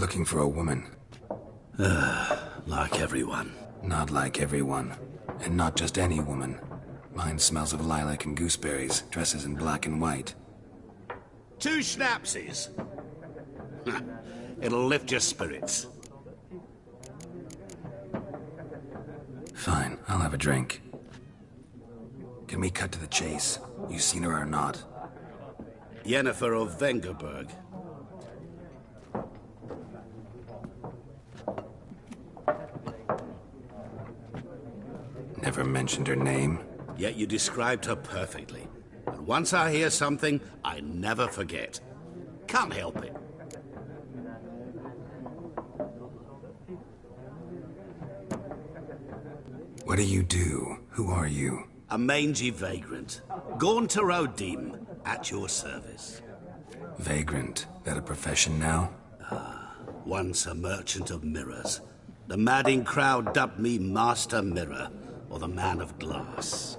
Looking for a woman. Like everyone. Not like everyone. And not just any woman. Mine smells of lilac and gooseberries, dresses in black and white. 2 schnapsies. It'll lift your spirits. Fine, I'll have a drink. Can we cut to the chase? You seen her or not? Yennefer of Vengerberg. Never mentioned her name. Yet you described her perfectly. And once I hear something, I never forget. Can't help it. What do you do? Who are you? A mangy vagrant. Gaunter Odim, at your service. Vagrant. That a profession now? Once a merchant of mirrors. The madding crowd dubbed me Master Mirror, or the Man of Glass.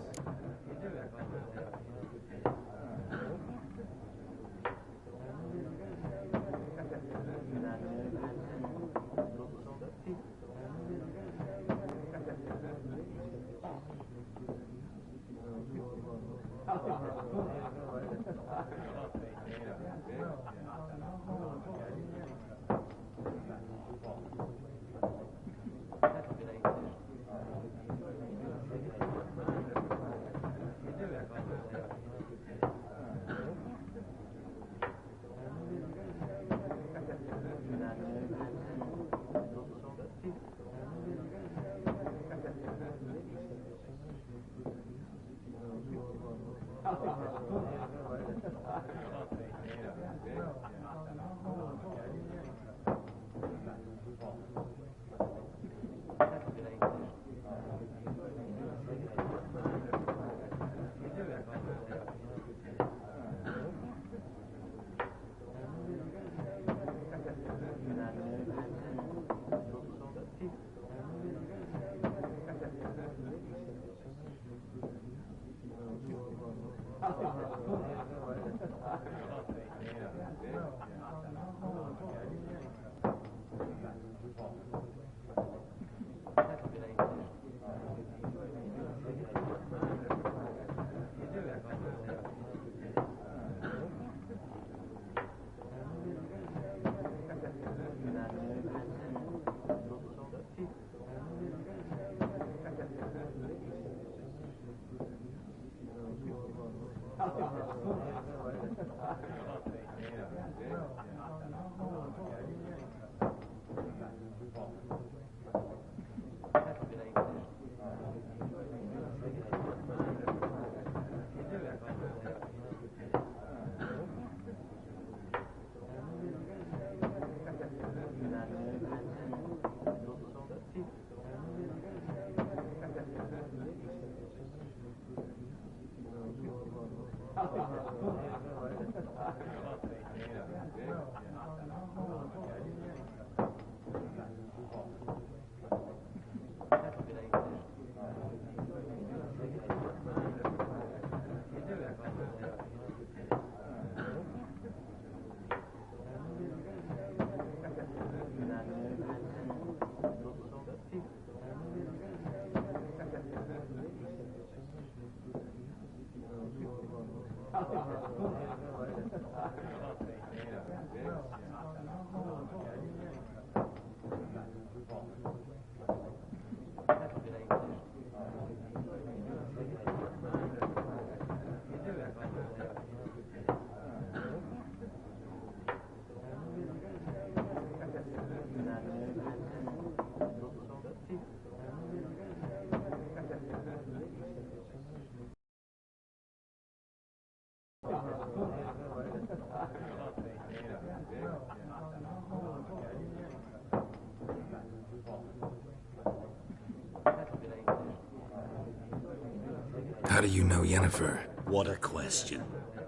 How do you know Yennefer? What a question.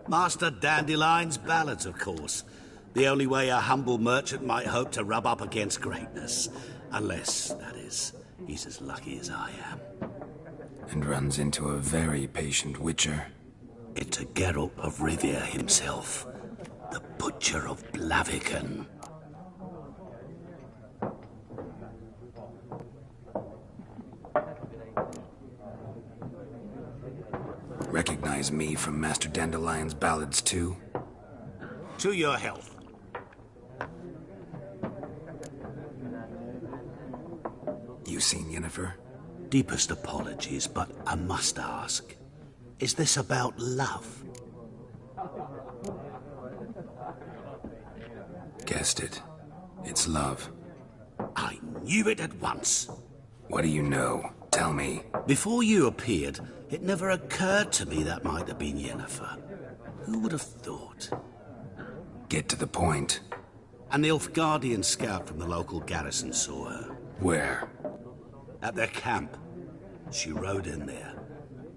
Master Dandelion's ballads, of course. The only way a humble merchant might hope to rub up against greatness. Unless, that is, he's as lucky as I am. And runs into a very patient witcher. Into Geralt of Rivia himself. The Butcher of Blaviken. recognize me from Master Dandelion's ballads too? To your health. You seen Yennefer? Deepest apologies, but I must ask. Is this about love? Guessed it. It's love. I knew it at once. What do you know? Tell me. Before you appeared, it never occurred to me that might have been Yennefer. Who would have thought? Get to the point. An Nilfgaardian scout from the local garrison saw her. Where? At their camp. She rode in there.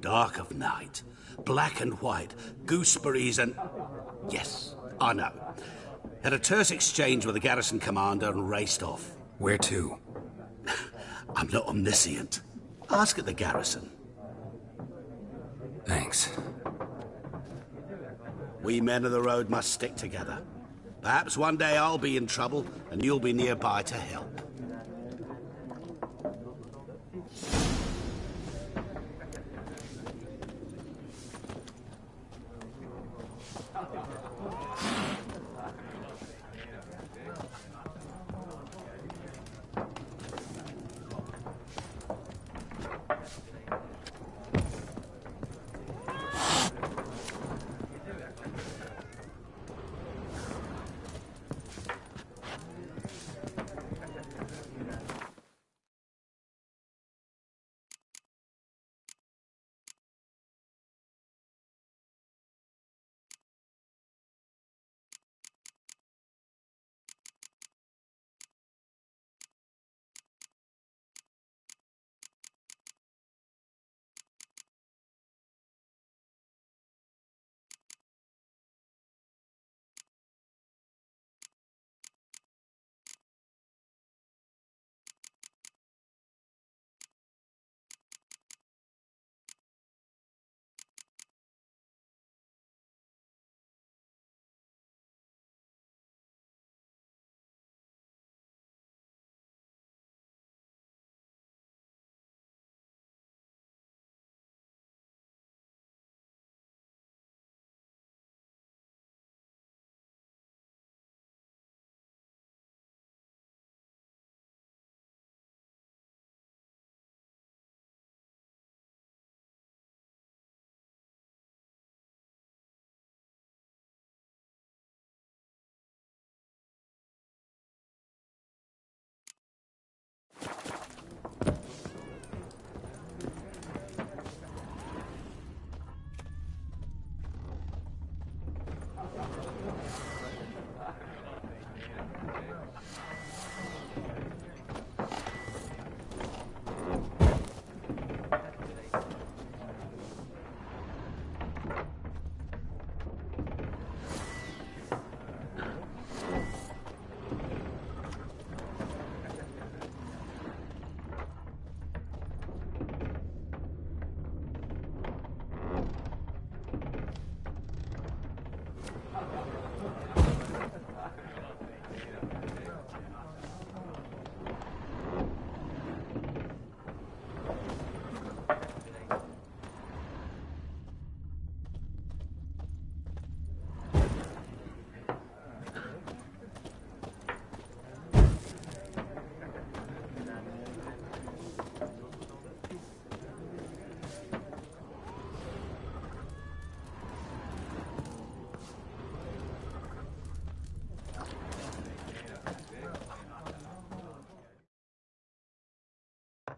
Dark of night. Black and white. Gooseberries and... Yes, I know. Had a terse exchange with the garrison commander and raced off. Where to? I'm not omniscient. Ask at the garrison. Thanks. We men of the road must stick together. Perhaps one day I'll be in trouble and you'll be nearby to help.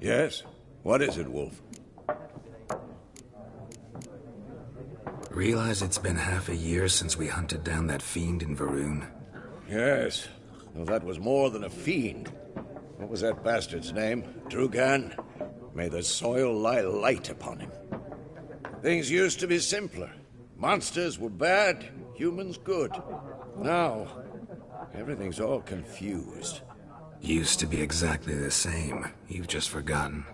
Yes? What is it, Wolf? Realize it's been half a year since we hunted down that fiend in Varun? Yes. Well, that was more than a fiend. What was that bastard's name? Drugan? May the soil lie light upon him. Things used to be simpler. Monsters were bad, humans good. Now, everything's all confused. Used to be exactly the same. You've just forgotten.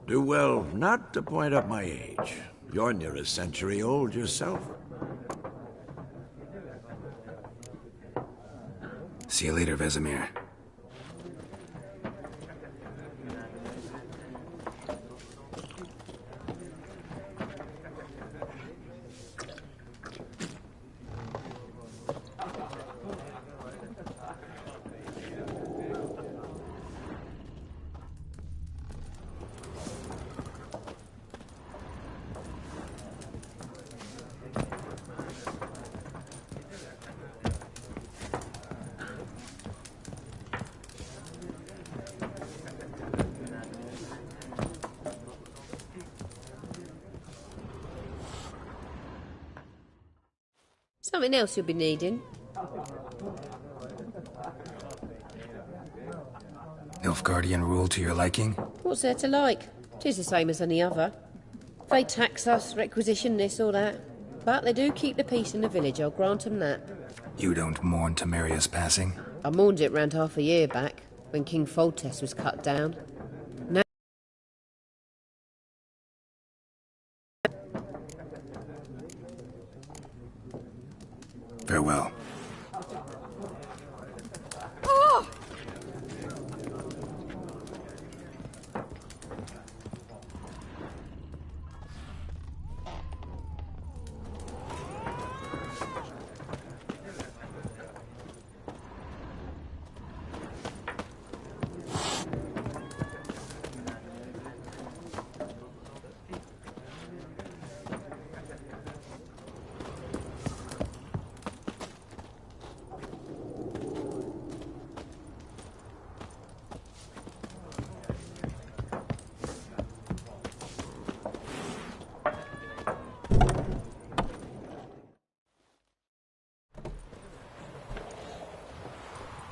Do well not to point up my age. You're near a century old yourself. See you later, Vesemir. Something else you'll be needing. Nilfgaardian rule to your liking? What's there to like? 'Tis the same as any other. They tax us, requisition this or that. But they do keep the peace in the village, I'll grant 'em that. You don't mourn Temeria's passing? I mourned it round half a year back, when King Foltest was cut down. Now... Farewell.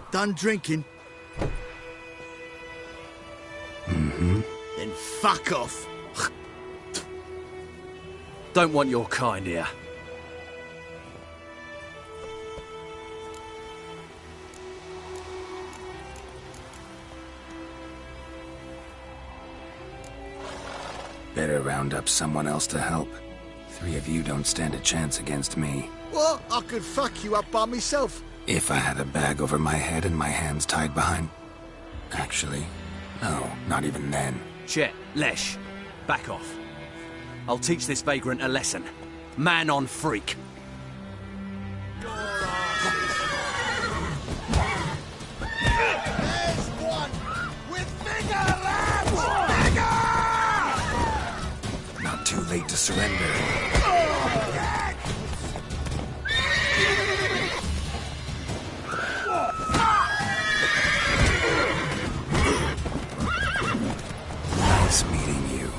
Done drinking? Mm-hmm. Then fuck off. Don't want your kind here. Better round up someone else to help. 3 of you don't stand a chance against me. What? I could fuck you up by myself. If I had a bag over my head and my hands tied behind... Actually, no, not even then. Chet, Lesh, back off. I'll teach this vagrant a lesson. Man on freak. There's one! With vigor, lads! Vigor! Not too late to surrender. Nice meeting you.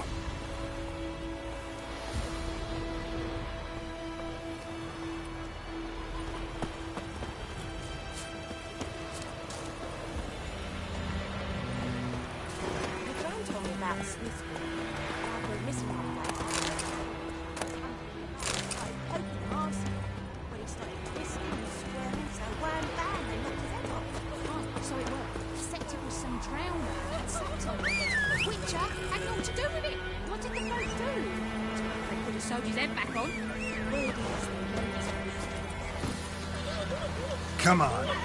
Come on. You've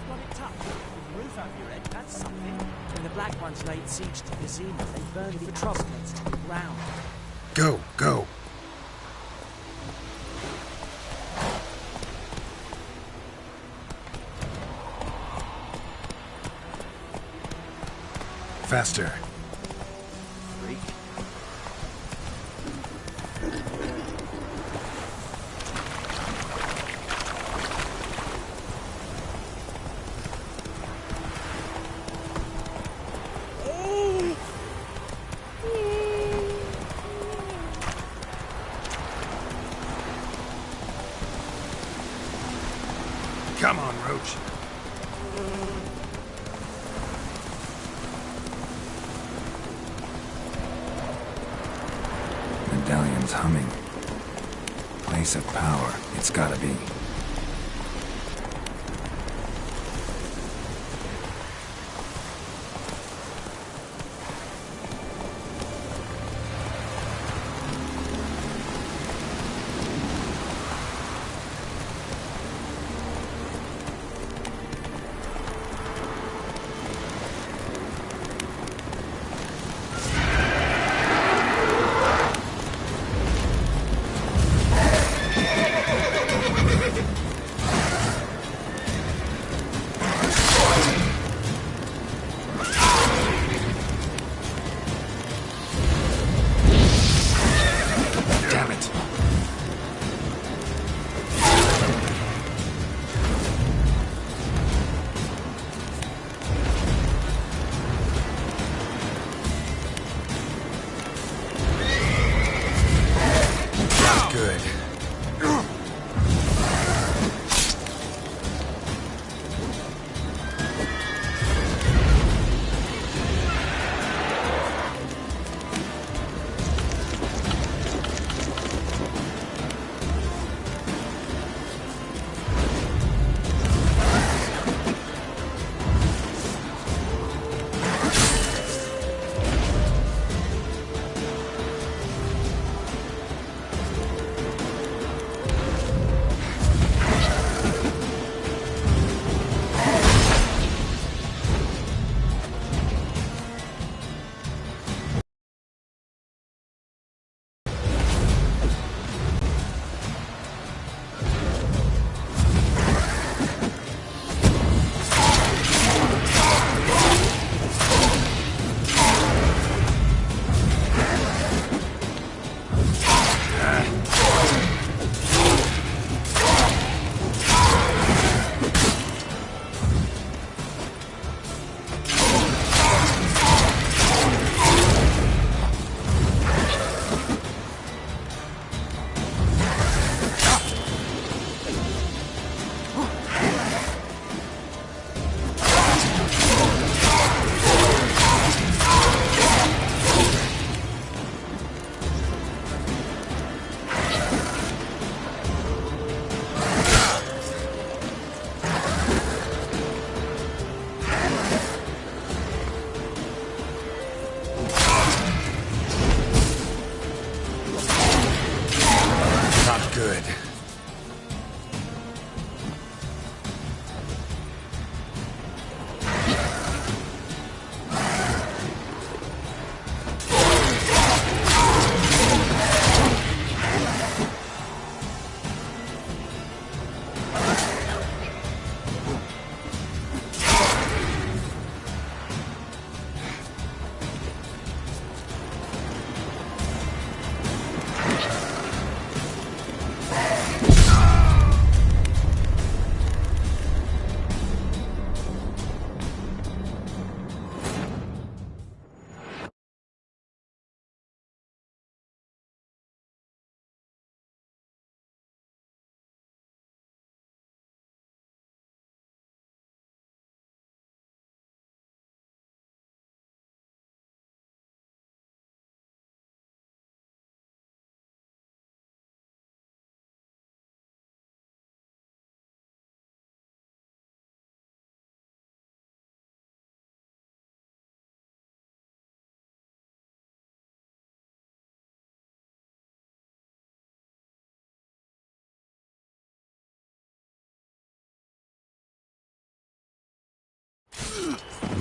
got it tough. With the roof over your head, that's something. When the Black Ones laid siege to Witchzm, they burned the trustmates to the ground. Go, go. Faster. Freak. Come on, Roach. Medallion's humming. Place of power, it's gotta be.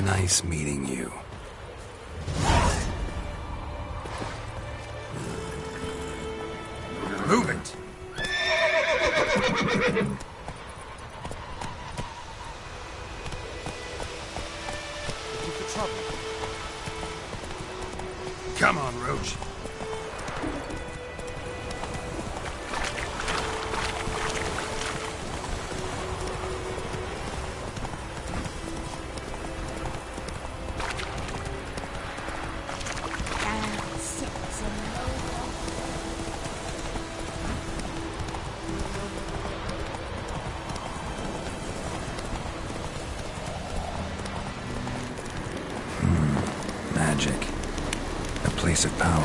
Nice meeting you. Move it! Looking for trouble. Come on, Roach. Magic. A place of power.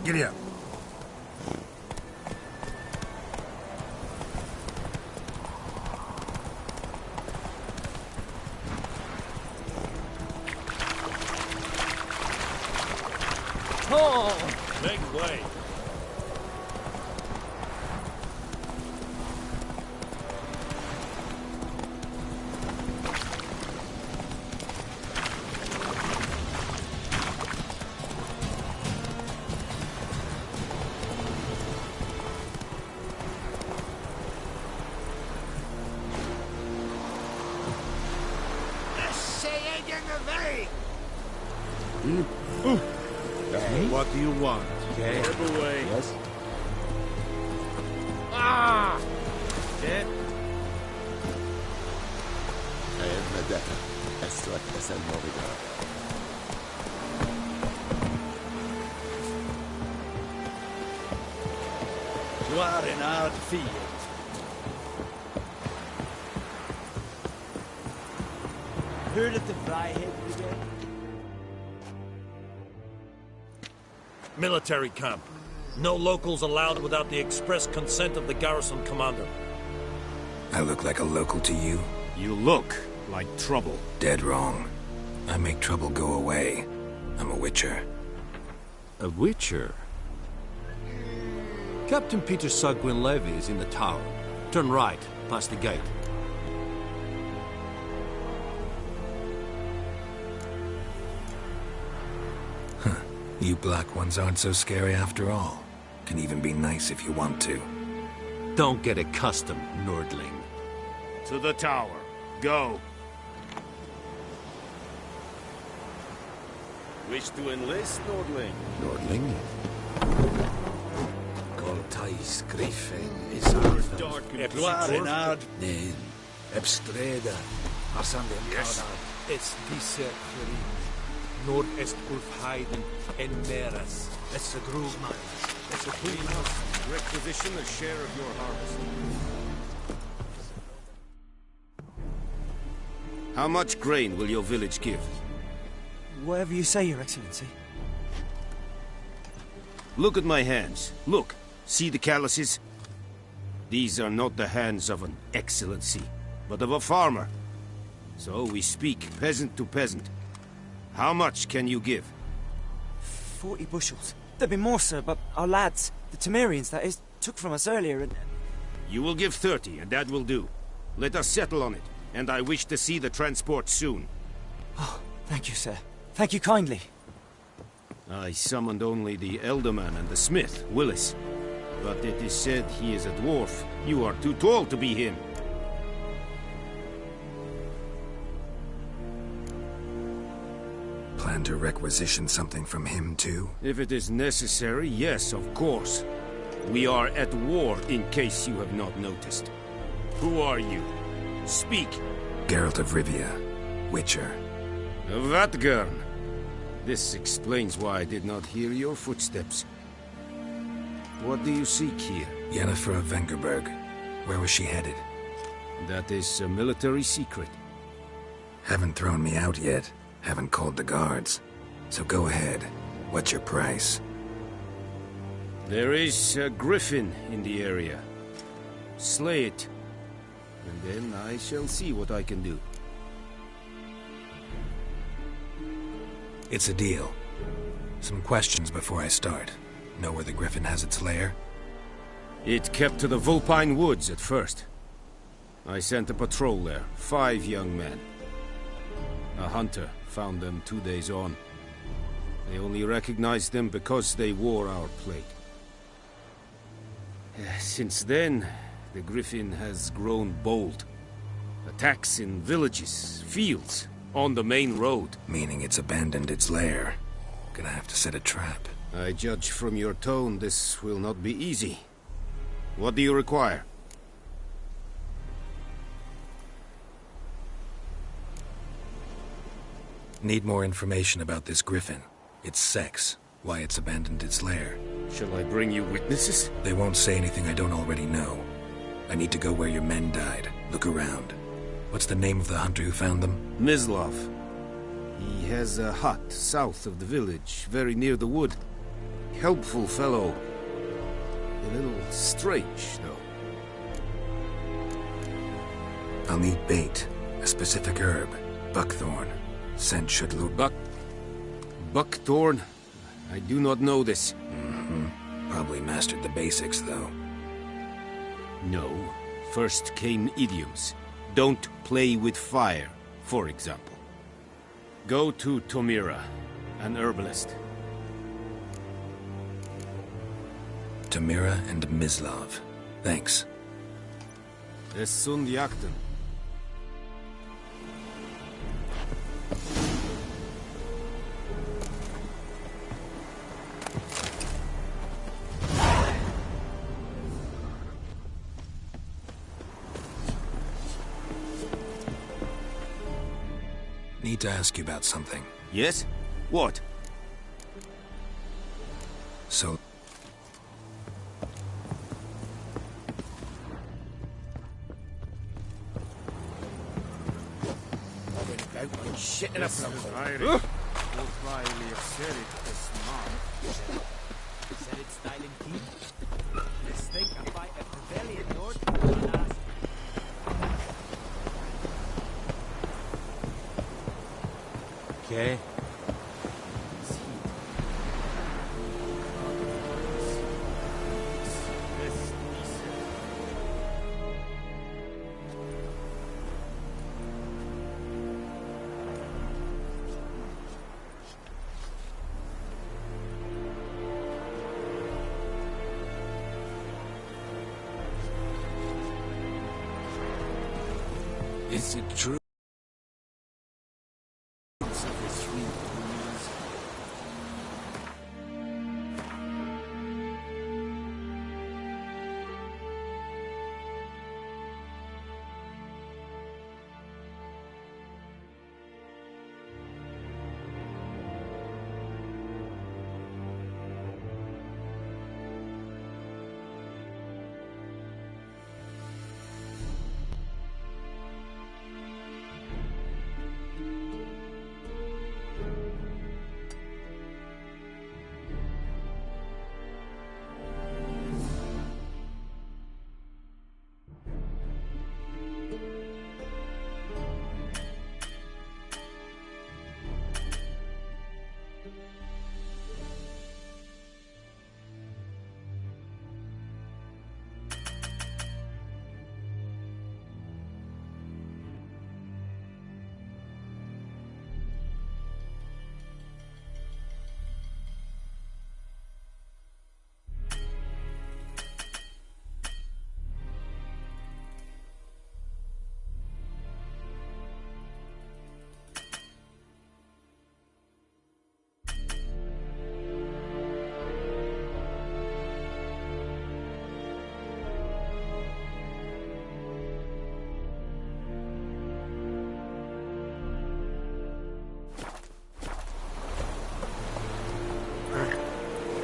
Giddy up. Oh! Make way. What do you want? Okay. Step away. Yes. Ah! Yeah. You are in hard field. Heard of the Fryhead Brigade? Military camp. No locals allowed without the express consent of the garrison commander. I look like a local to you? You look like trouble. Dead wrong. I make trouble go away. I'm a witcher. A witcher? Captain Peter Sagwin Levy is in the tower. Turn right, past the gate. You black ones aren't so scary after all. Can even be nice if you want to. Don't get accustomed, Nordling. To the tower. Go. Wish to enlist, Nordling? Nordling? Goltais Griffin is Dark and You are in hard. Nel. Ebstreda. Arsandem Yes. Es dice Nord est Ulfheiden en Meras. It's a groove mine. It's a clean house. Requisition a share of your harvest. How much grain will your village give? Whatever you say, Your Excellency. Look at my hands. Look. See the calluses? These are not the hands of an excellency, but of a farmer. So we speak peasant to peasant. How much can you give? 40 bushels. There'd be more, sir, but our lads, the Temerians, that is, took from us earlier and... You will give 30, and that will do. Let us settle on it, and I wish to see the transport soon. Oh, thank you, sir. Thank you kindly. I summoned only the Elderman and the smith, Willis. But it is said he is a dwarf. You are too tall to be him. Plan to requisition something from him, too? If it is necessary, yes, of course. We are at war, in case you have not noticed. Who are you? Speak. Geralt of Rivia, Witcher. Vatgern. This explains why I did not hear your footsteps. What do you seek here? Yennefer of Vengerberg. Where was she headed? That is a military secret. Haven't thrown me out yet. Haven't called the guards. So go ahead. What's your price? There is a griffin in the area. Slay it. And then I shall see what I can do. It's a deal. Some questions before I start. Know where the griffin has its lair? It kept to the Vulpine Woods at first. I sent a patrol there, 5 young men. A hunter found them 2 days on. They only recognized them because they wore our plate. Since then, the griffin has grown bold. Attacks in villages, fields, on the main road. Meaning it's abandoned its lair. Gonna have to set a trap. I judge from your tone this will not be easy. What do you require? Need more information about this griffin. Its sex, why it's abandoned its lair. Shall I bring you witnesses? They won't say anything I don't already know. I need to go where your men died. Look around. What's the name of the hunter who found them? Mislav. He has a hut south of the village, very near the wood. Helpful fellow. A little strange, though. I'll need bait, a specific herb, buckthorn. Scent should lure. Buckthorn? I do not know this. Probably mastered the basics, though. No. First came idioms. Don't play with fire, for example. Go to Tomira, an herbalist. Tamira and Mislav. Thanks. Es sunt jakten. Need to ask you about something. Yes? What? So... Shitting up Said it's styling key. This thing can fight at the belly in north. Okay. Is it true?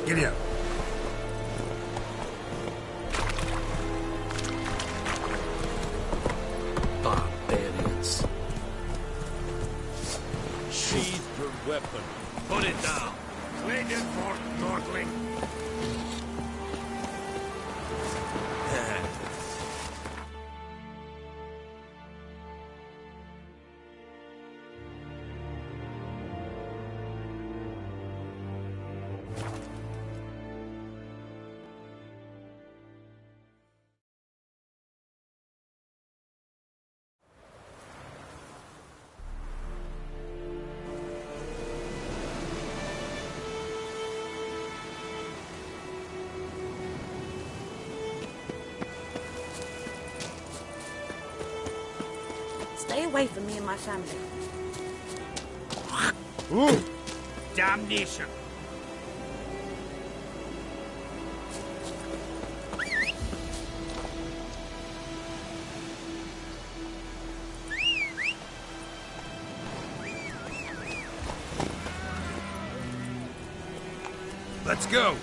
Giddy up. Barbarians. Sheathe your weapon. Put it down. Lead it forth, Northling. Stay away from me and my family. Ooh! Damnation! Let's go.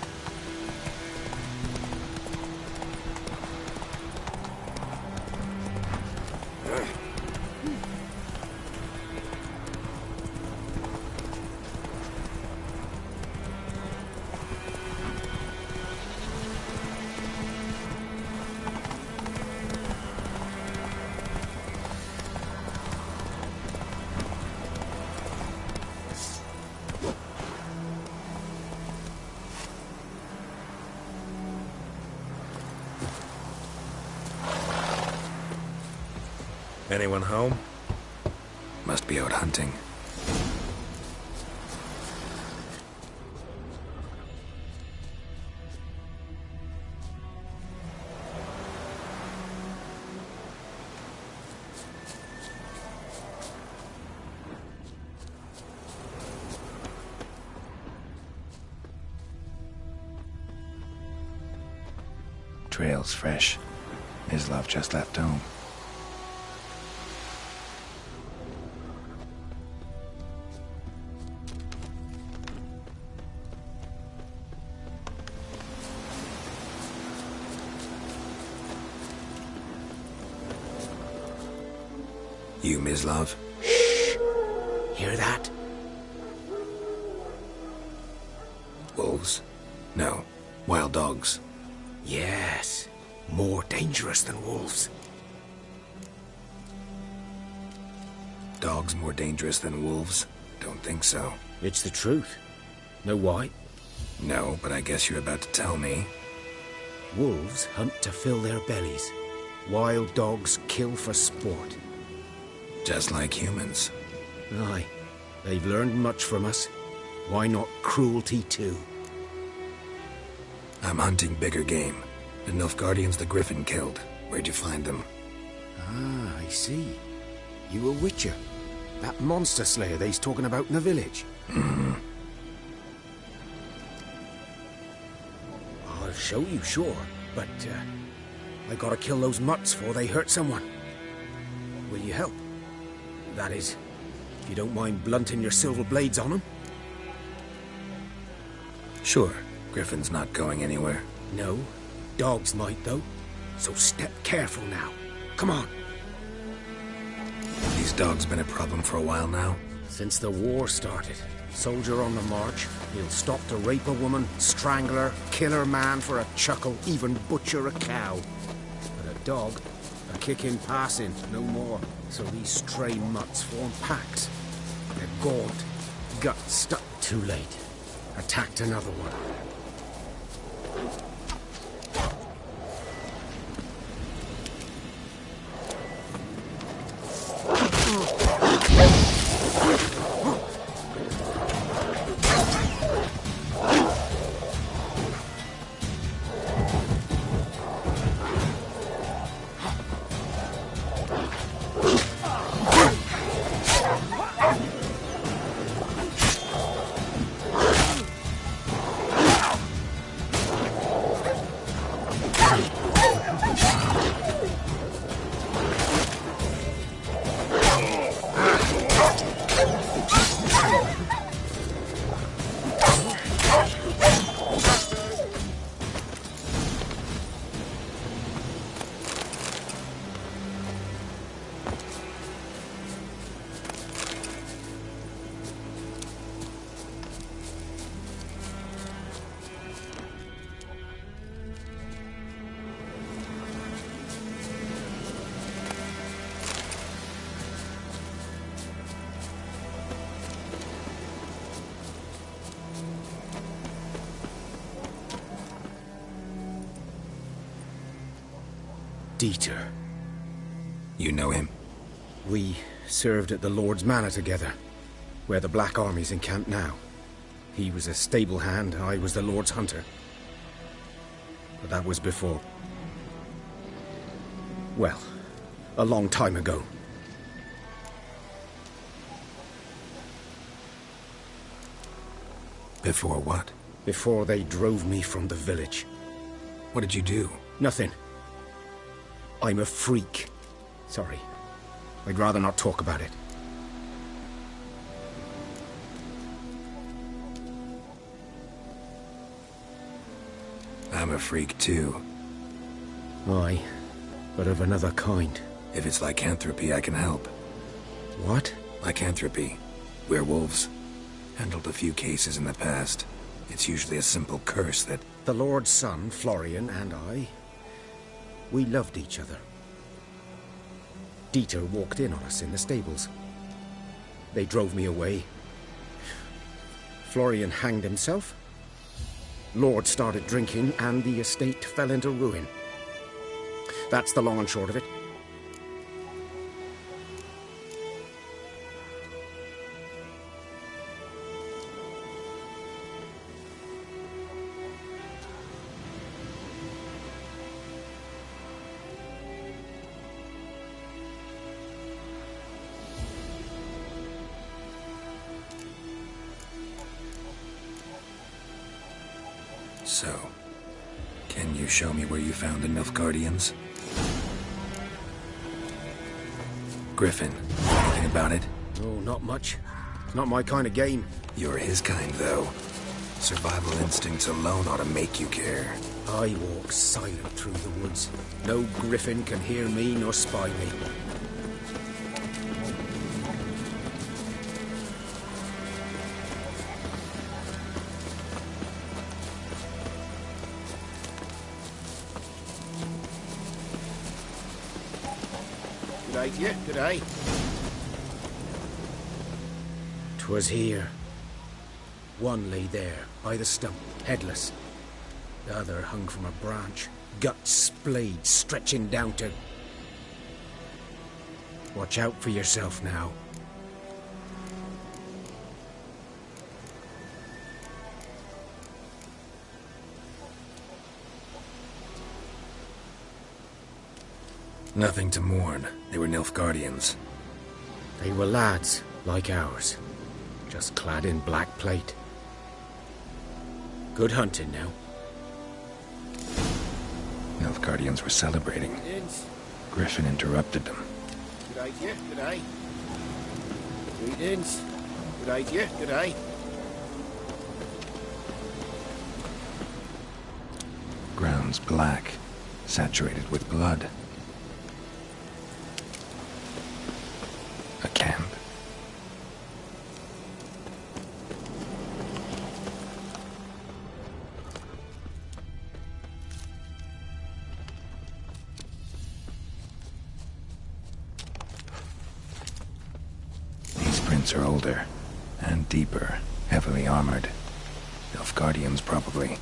Anyone home? Must be out hunting. Trail's fresh. His love just left home. You, Mislav? Shh! Hear that? Wolves? No. Wild dogs. Yes. More dangerous than wolves. Dogs more dangerous than wolves? Don't think so. It's the truth. Know why? No, but I guess you're about to tell me. Wolves hunt to fill their bellies. Wild dogs kill for sport. Just like humans. Aye. They've learned much from us. Why not cruelty too? I'm hunting bigger game. The Nilfgaardians the Griffin killed. Where'd you find them? Ah, I see. You a witcher. That monster slayer they's talking about in the village. Mm-hmm. I'll show you, sure. But, I gotta kill those mutts before they hurt someone. Will you help? That is, if you don't mind blunting your silver blades on them. Sure. Griffin's not going anywhere. No. Dogs might, though. So step careful now. Come on. These dogs been a problem for a while now? Since the war started. Soldier on the march. He'll stop to rape a woman, strangle her, kill her man for a chuckle, even butcher a cow. But a dog, a kick in passing, no more. So these stray mutts form packs. They're gaunt, guts stuck. Too late. Attacked another one. Dieter. You know him? We served at the Lord's Manor together, where the Black Army's encamped now. He was a stable hand, I was the Lord's hunter. But that was before... well, a long time ago. Before what? Before they drove me from the village. What did you do? Nothing. I'm a freak. Sorry. I'd rather not talk about it. I'm a freak too. Aye, but of another kind. If it's lycanthropy, I can help. What? Lycanthropy. Werewolves. Handled a few cases in the past. It's usually a simple curse that... The Lord's son, Florian, and I... we loved each other. Dieter walked in on us in the stables. They drove me away. Florian hanged himself. Lord started drinking, and the estate fell into ruin. That's the long and short of it. So, can you show me where you found the Nilfgaardians? Griffin, anything about it? No, not much. It's not my kind of game. You're his kind, though. Survival instincts alone ought to make you care. I walk silent through the woods. No griffin can hear me nor spy me. Good idea, good eye. 'Twas here. One lay there, by the stump, headless. The other hung from a branch, guts splayed, stretching down to... Watch out for yourself now. Nothing to mourn. They were Nilfgaardians. They were lads, like ours, just clad in black plate. Good hunting now. Nilfgaardians were celebrating. Griffin interrupted them. Good idea, good eye. Greetings. Good idea, good eye. Ground's black, saturated with blood. A camp. These prints are older and deeper, heavily armored. Nilfgaardians, probably.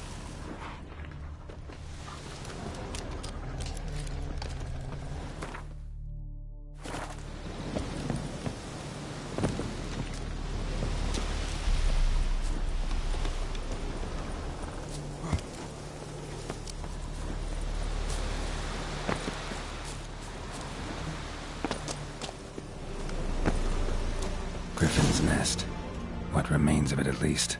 Griffin's nest. What remains of it, at least.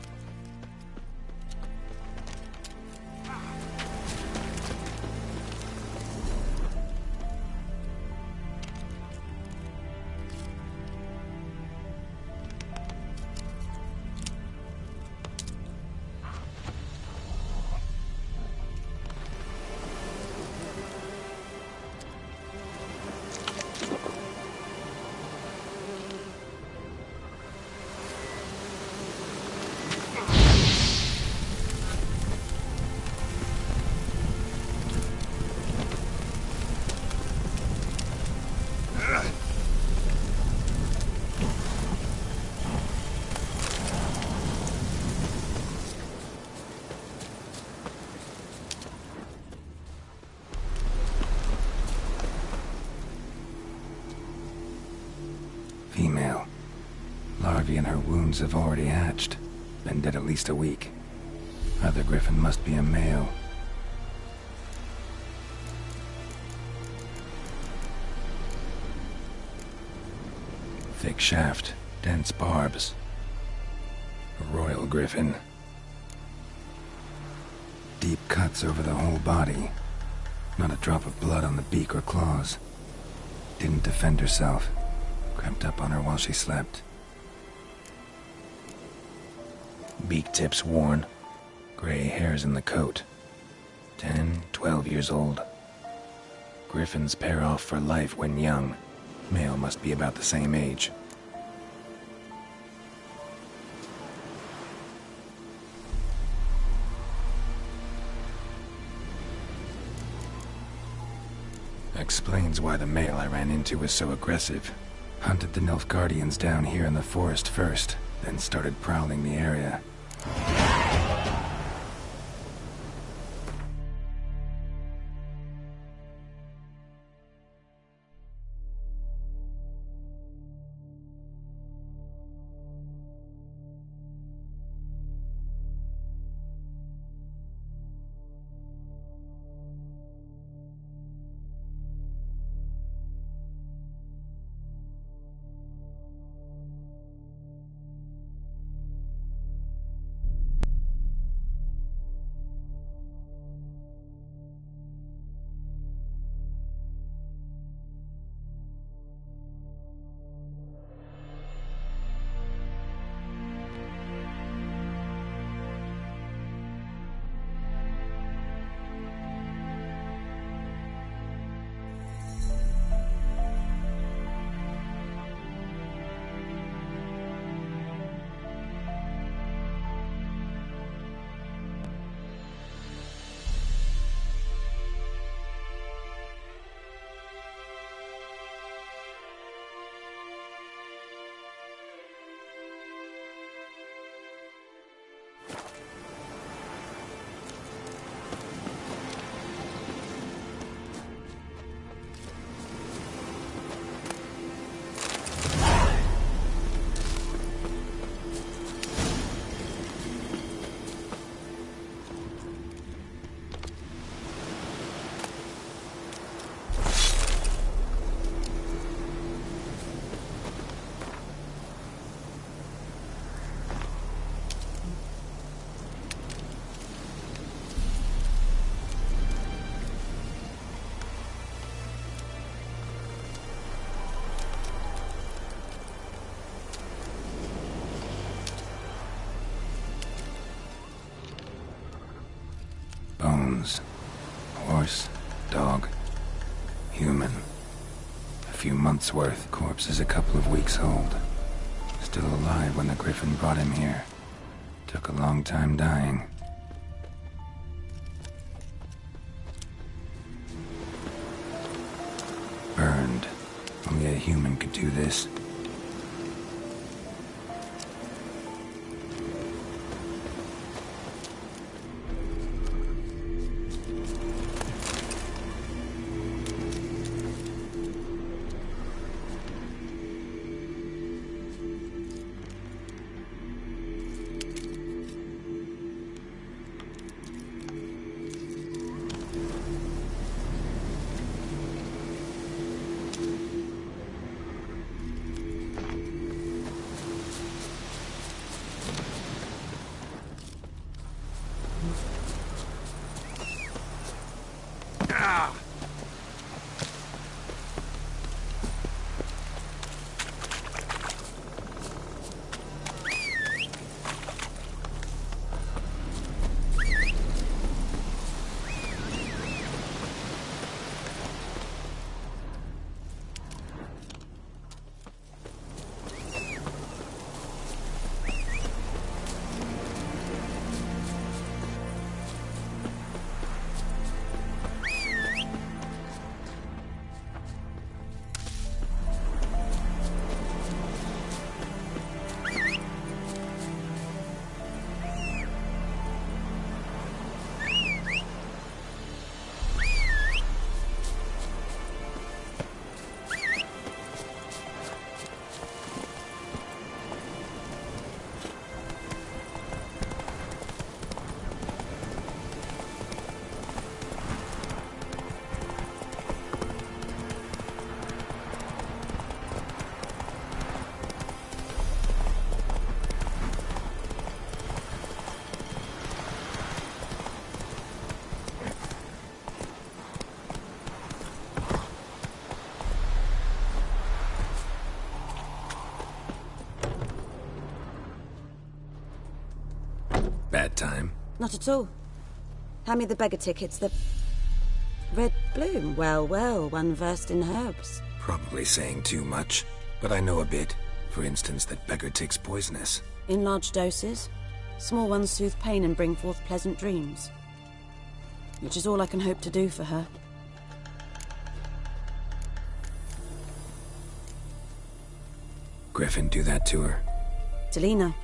Female. Larvae in her wounds have already hatched. Been dead at least a week. Other griffin must be a male. Thick shaft, dense barbs. A royal griffin. Deep cuts over the whole body. Not a drop of blood on the beak or claws. Didn't defend herself. Crept up on her while she slept. Beak tips worn. Gray hairs in the coat. 10, 12 years old. Griffins pair off for life when young. Male must be about the same age. Explains why the male I ran into was so aggressive. Hunted the Nilfgaardians down here in the forest first, then started prowling the area. bones. Horse, dog, human. A few months' worth. Corpse is a couple of weeks old. Still alive when the Griffin brought him here. Took a long time dying. Burned. Only a human could do this. Bad time? Not at all. Hand me the beggar tickets, the... Red bloom. Well, well, one versed in herbs. Probably saying too much, but I know a bit. For instance, that beggar tick's poisonous. In large doses. Small ones soothe pain and bring forth pleasant dreams. Which is all I can hope to do for her. Griffin do that to her? Delina.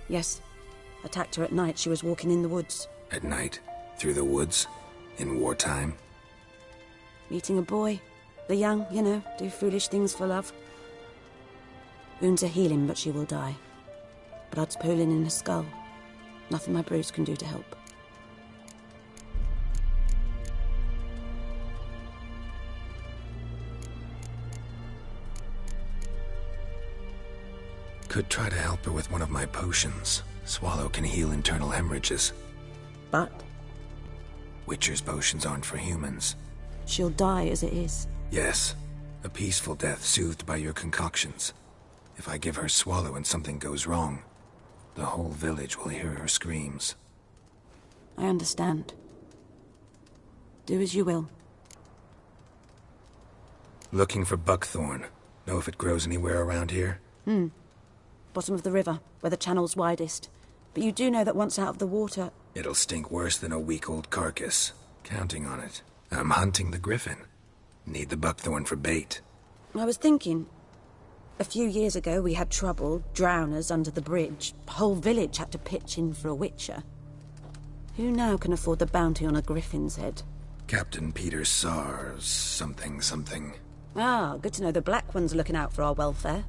Yes. Attacked her at night. She was walking in the woods. At night? Through the woods? In wartime? Meeting a boy. The young, you know, do foolish things for love. Wounds are healing, but she will die. Blood's pooling in her skull. Nothing my bruise can do to help. Could try to help her with one of my potions. Swallow can heal internal hemorrhages. But? Witcher's potions aren't for humans. She'll die as it is. Yes. A peaceful death soothed by your concoctions. If I give her Swallow and something goes wrong, the whole village will hear her screams. I understand. Do as you will. Looking for buckthorn. Know if it grows anywhere around here? Bottom of the river, where the channel's widest. But you do know that once out of the water... It'll stink worse than a week-old carcass. Counting on it. I'm hunting the Griffin. Need the buckthorn for bait. I was thinking... A few years ago we had trouble, drowners under the bridge. The whole village had to pitch in for a witcher. Who now can afford the bounty on a Griffin's head? Captain Peter Sars... something. Ah, good to know the Black One's looking out for our welfare.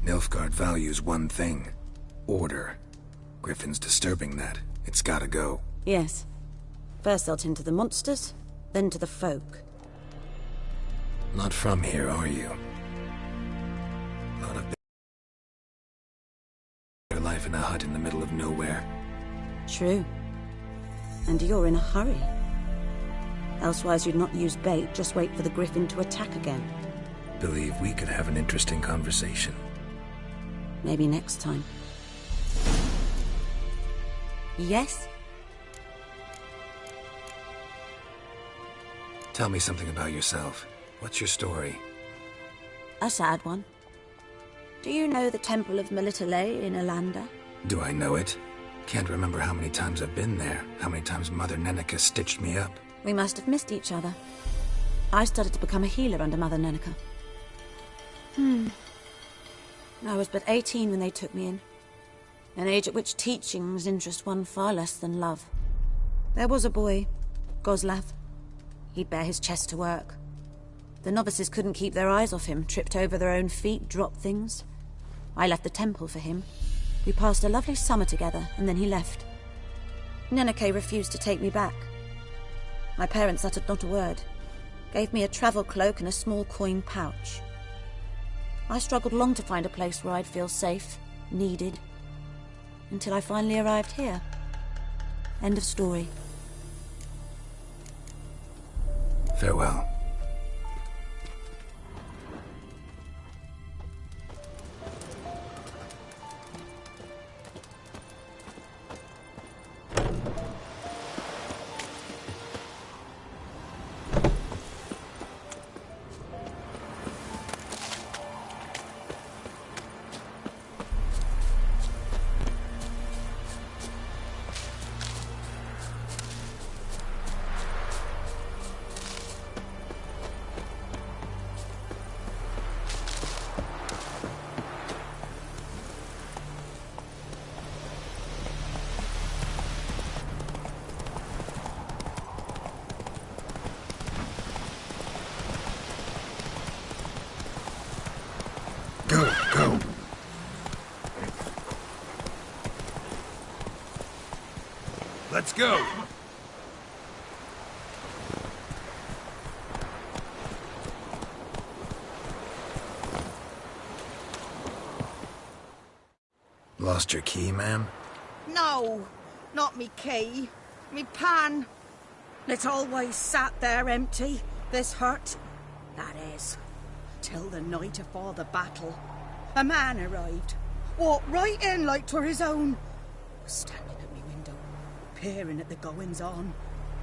Nilfgaard values one thing. Order. Griffin's disturbing that. It's gotta go. Yes. First they'll tend to the monsters, then to the folk. Not from here, are you? Lot of your life in a hut in the middle of nowhere. True. And you're in a hurry. Elsewise you'd not use bait, just wait for the Griffin to attack again. Believe we could have an interesting conversation. Maybe next time. Yes? Tell me something about yourself. What's your story? A sad one. Do you know the Temple of Melitele in Alanda? Do I know it? Can't remember how many times I've been there, how many times Mother Neneka stitched me up. We must have missed each other. I started to become a healer under Mother Neneka. I was but 18 when they took me in. An age at which teachings interest one far less than love. There was a boy, Goslav. He'd bare his chest to work. The novices couldn't keep their eyes off him, tripped over their own feet, dropped things. I left the temple for him. We passed a lovely summer together, and then he left. Neneke refused to take me back. My parents uttered not a word. Gave me a travel cloak and a small coin pouch. I struggled long to find a place where I'd feel safe, needed, until I finally arrived here. End of story. Farewell. Go. Let's go. Lost your key, ma'am? No, not me key. Me pan. It's always sat there empty, this hut. That is, till the night afore the battle. A man arrived, walked right in like 'twere his own. Was standing at me window, peering at the goings-on.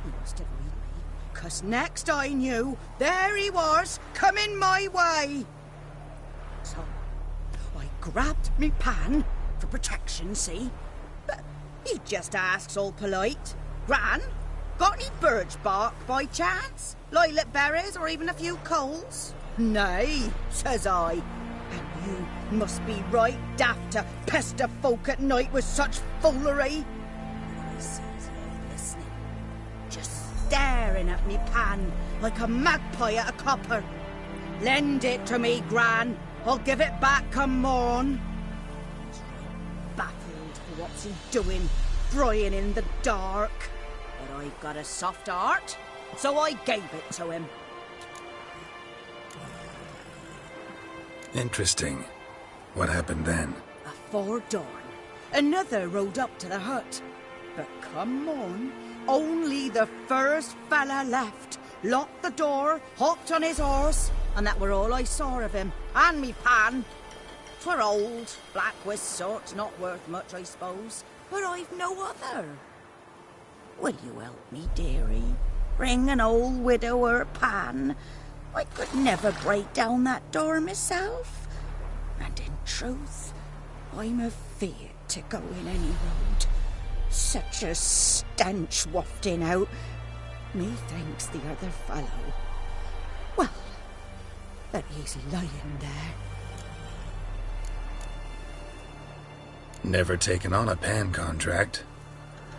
He must have read me, 'cause next I knew, there he was, coming my way. So, I grabbed me pan, for protection, see? But he just asks all polite, "Gran, got any birch bark by chance? Lilac berries or even a few coals?" "Nay," says I. "And you must be right daft to pester folk at night with such foolery." And I sees him listening, just staring at me pan like a magpie at a copper. "Lend it to me, Gran. I'll give it back come morn." He's right baffled for what's he doing, frying in the dark. But I've got a soft heart, so I gave it to him. Interesting. What happened then? Afore dawn, another rode up to the hut. But come on, only the first fella left. Locked the door, hopped on his horse, and that were all I saw of him. And me pan. 'Twere old, black with soot, not worth much, I suppose. But I've no other. Will you help me, dearie? Bring an old widower pan. I could never break down that door myself. And in truth, I'm afeard to go in any road. Such a stench wafting out. Methinks the other fellow. Well, that he's lying there. Never taken on a pan contract.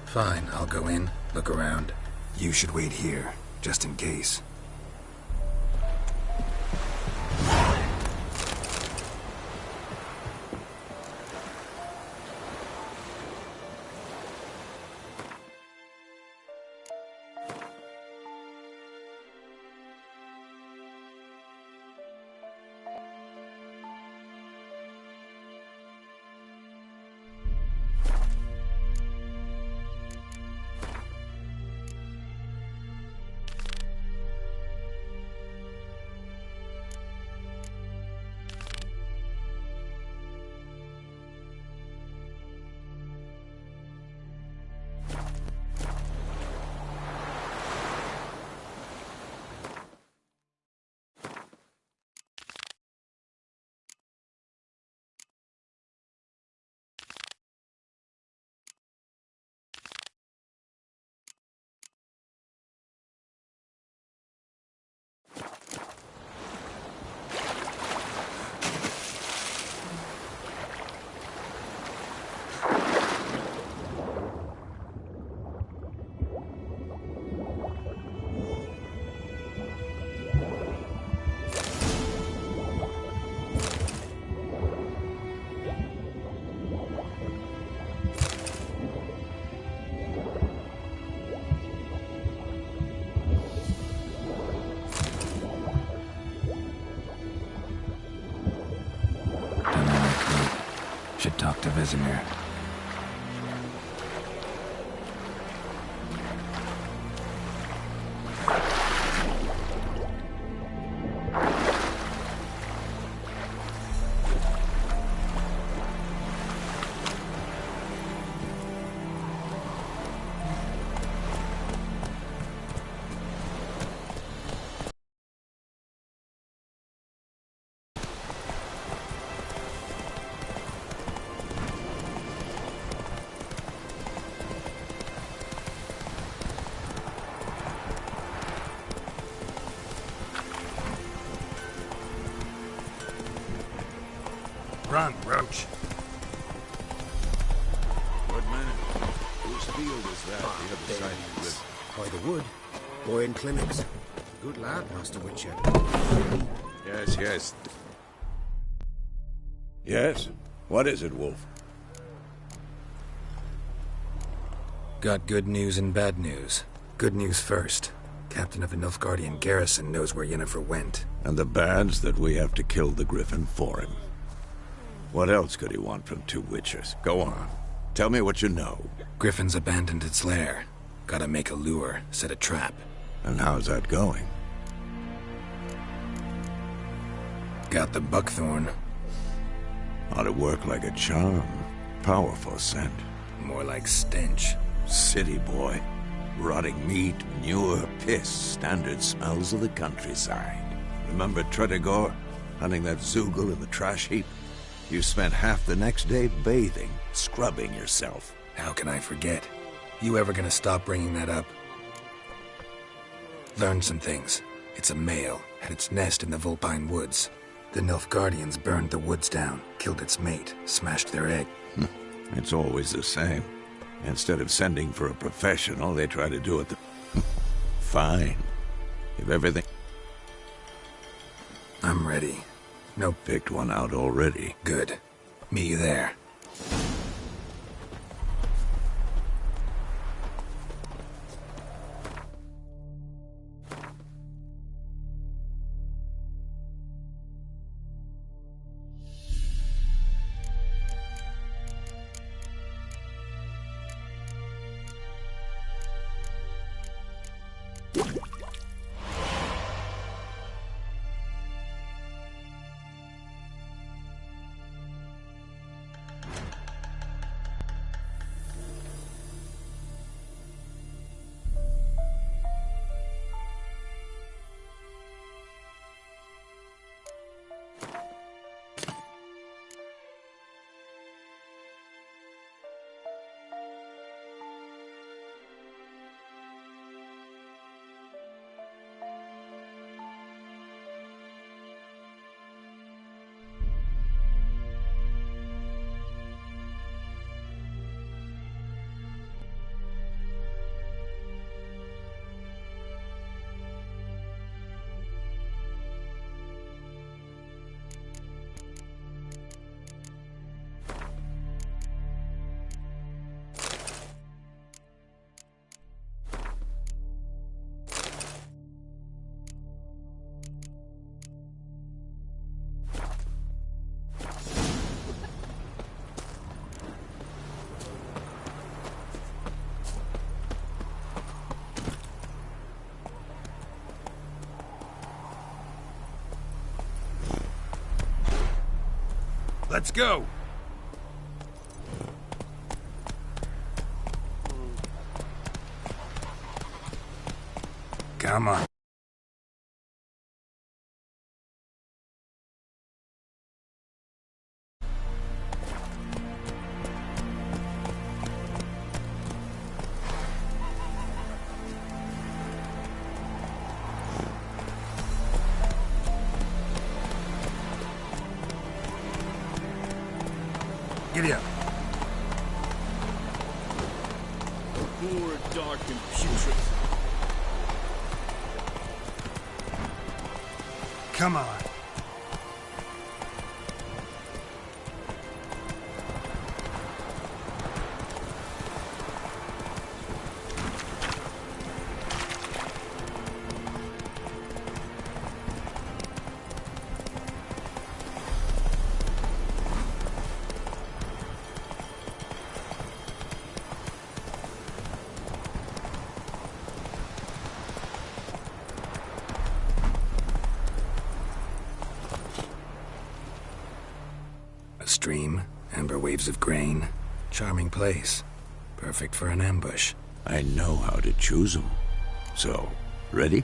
Fine, I'll go in, look around. You should wait here, just in case. to Vizimir. Run, Roach. Good man. Whose field is that the other side of the river? By the wood. Boy in clinics. Good lad, Master Witcher. Yes, yes. Yes? What is it, Wolf? Got good news and bad news. Good news first. Captain of the Nilfgaardian garrison knows where Yennefer went. And the bad's that we have to kill the Griffin for him. What else could he want from two witchers? Go on. Tell me what you know. Griffin's abandoned its lair. Gotta make a lure, set a trap. And how's that going? Got the buckthorn. Ought to work like a charm. Powerful scent. More like stench. City boy. Rotting meat, manure, piss. Standard smells of the countryside. Remember Tretogor? Hunting that Zoogle in the trash heap? You spent half the next day bathing, scrubbing yourself. How can I forget? You ever gonna stop bringing that up? Learned some things. It's a male, had its nest in the Vulpine Woods. The Nilfgaardians burned the woods down, killed its mate, smashed their egg. It's always the same. Instead of sending for a professional, they try to do it Fine. If everything... I'm ready. No, picked one out already. Good. Meet you there. Let's go! Come on. Giddy up. Poor, dark, and putrid. Come on. stream, amber waves of grain. Charming place. Perfect for an ambush. I know how to choose them. So, ready?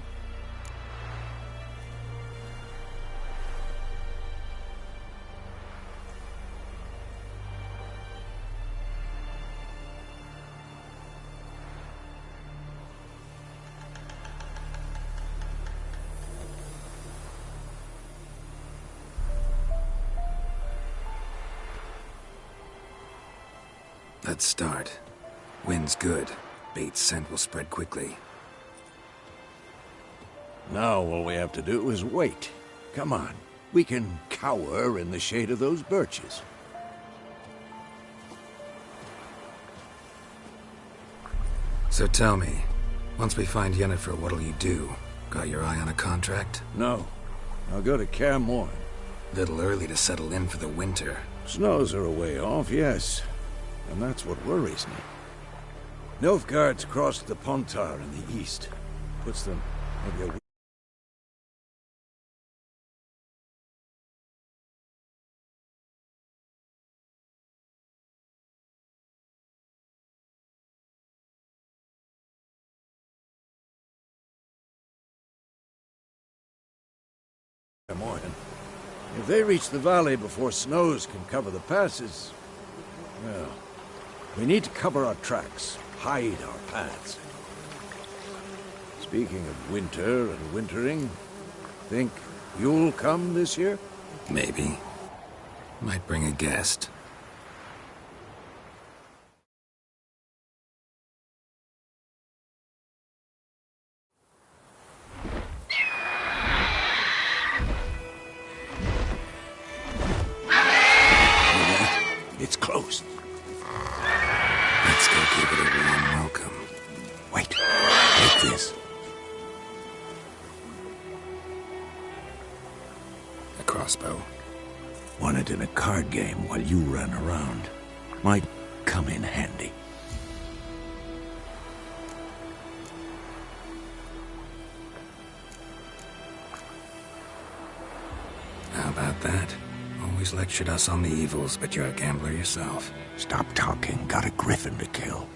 Let's start. Wind's good. Bait's scent will spread quickly. Now all we have to do is wait. Come on. We can cower in the shade of those birches. So tell me, once we find Yennefer, what'll you do? Got your eye on a contract? No. I'll go to Kaer Morhen. Little early to settle in for the winter. Snows are a way off, yes. And that's what worries me. Nilfgaard's crossed the Pontar in the east. Puts them maybe a week. If they reach the valley before snows can cover the passes, well, we need to cover our tracks, hide our paths. Speaking of winter and wintering, think you'll come this year? Maybe. Might bring a guest. It's close. Let's go give it a warm welcome. Wait. Take this. A crossbow. Won it in a card game while you ran around. Might come in handy. How about that? Always lectured us on the evils, but you're a gambler yourself. Stop talking. Got a griffin to kill.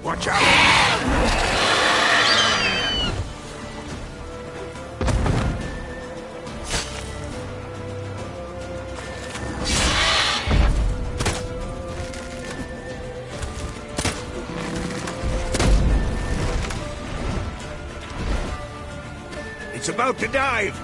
Watch out! It's about to dive!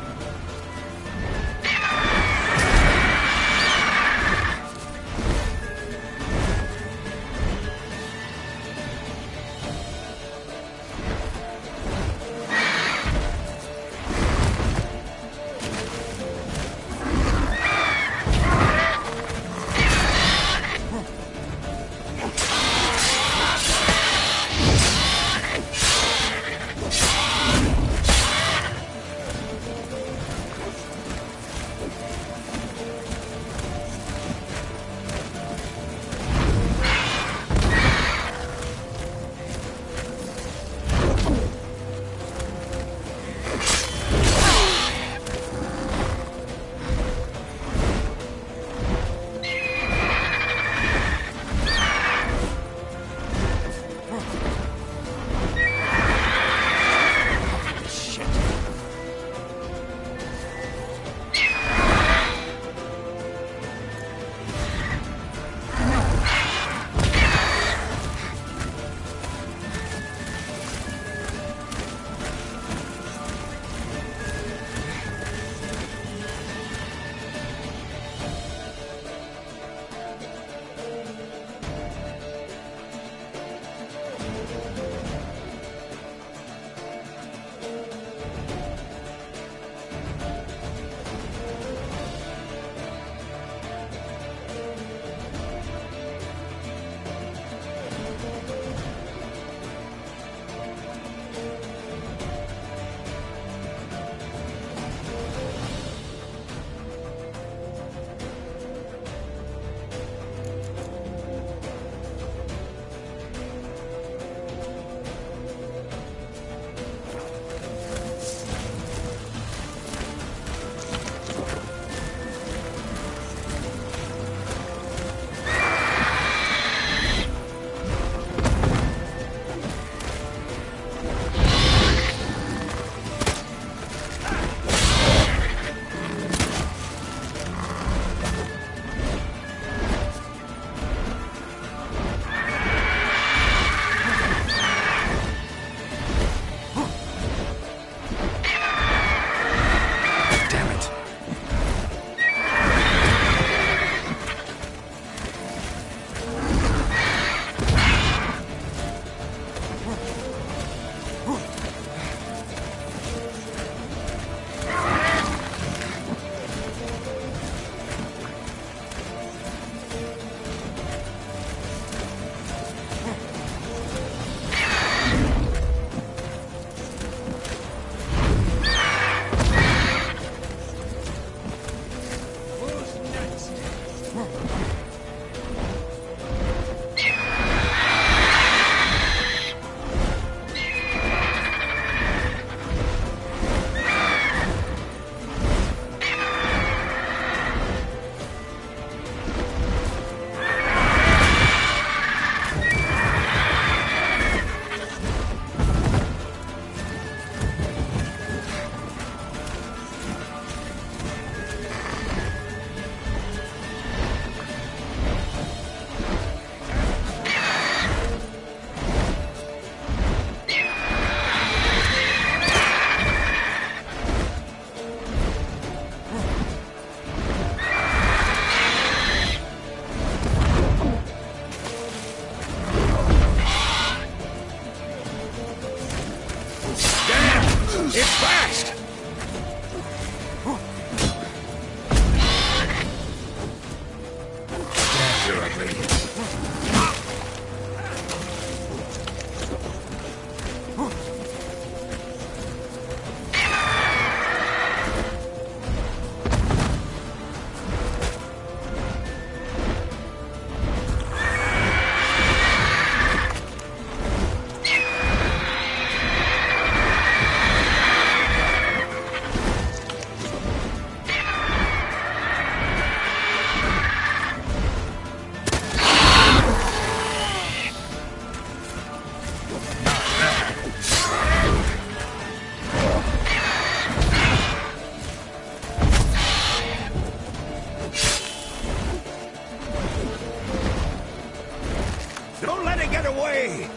ugly. Don't let it get away!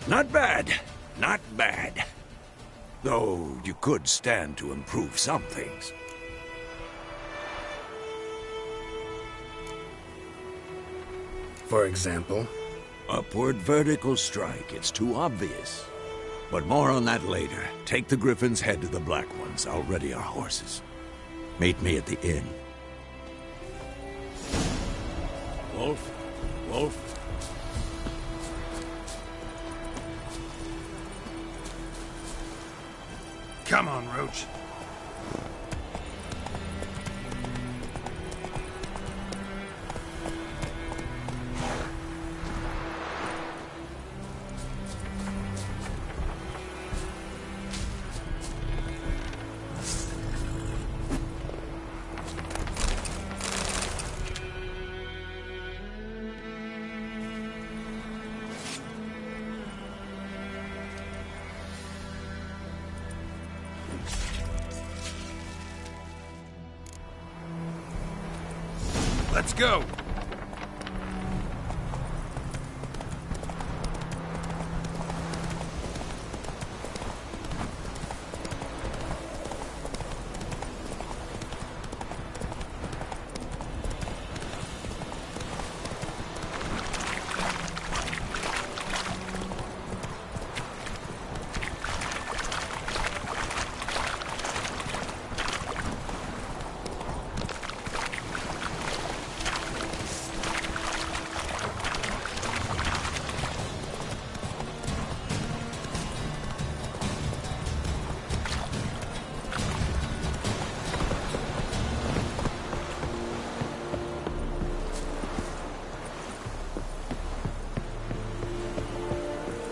Not bad. Not bad. Though you could stand to improve some things. For example? Upward vertical strike. It's too obvious. But more on that later. Take the Griffin's head to the Black Ones. I'll ready our horses. Meet me at the inn. Wolf? Wolf? Come on, Roach. Let's go!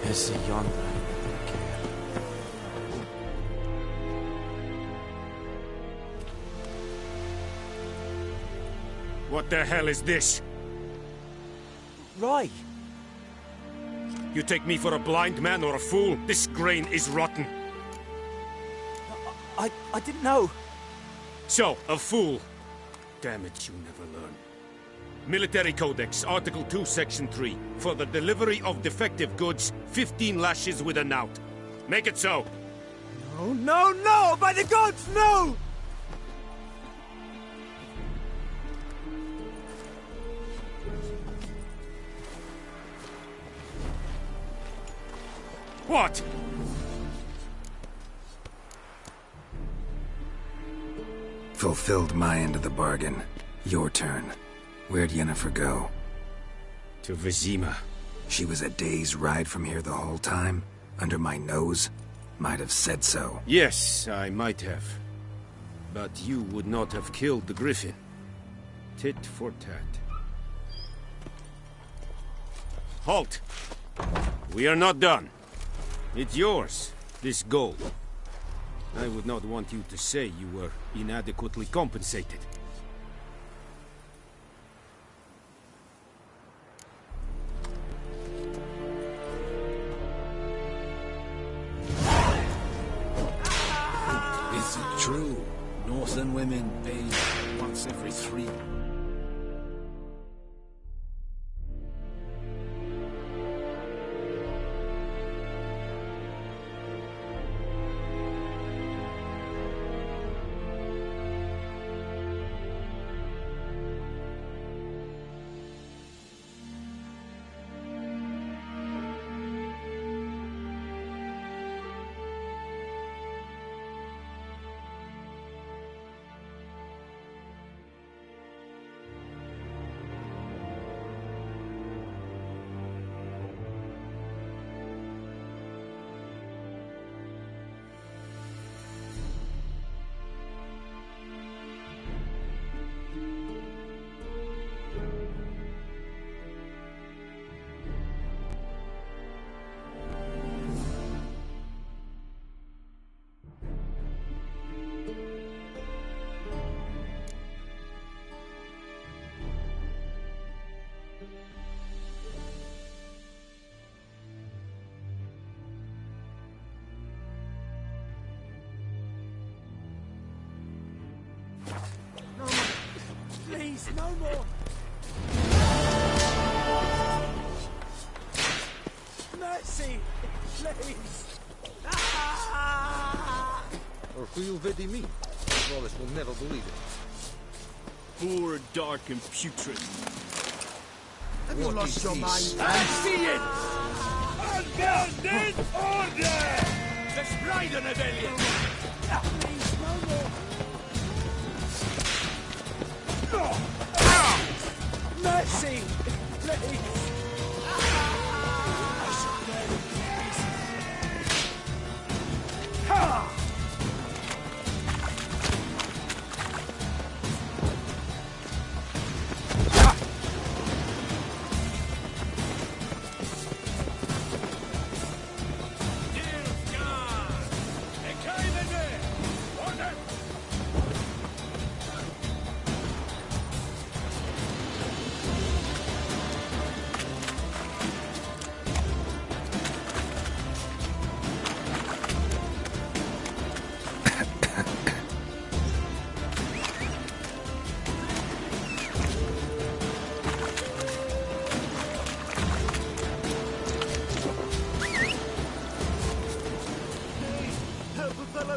Esse yonder. What the hell is this? Right. You take me for a blind man or a fool? This grain is rotten. I didn't know. So, a fool. Damn it, you never learn. Military Codex, Article 2, Section 3. For the delivery of defective goods, 15 lashes with a knout. Make it so. No, no, no! By the gods, no! What? Fulfilled my end of the bargain. Your turn. Where'd Yennefer go? To Vizima. She was a day's ride from here the whole time? Under my nose? Might have said so. Yes, I might have. But you would not have killed the Griffin. Tit for tat. Halt! We are not done. It's yours, this gold. I would not want you to say you were inadequately compensated. Is it true? Northern women bathe once every 3. No more. Please, no more. Mercy! do you vedi mean? Wallace will never believe it. Poor, dark, and putrid. Have you lost your mind? I see it! Unbounded order! Destroy the rebellion! Please, no more. Mercy! Please!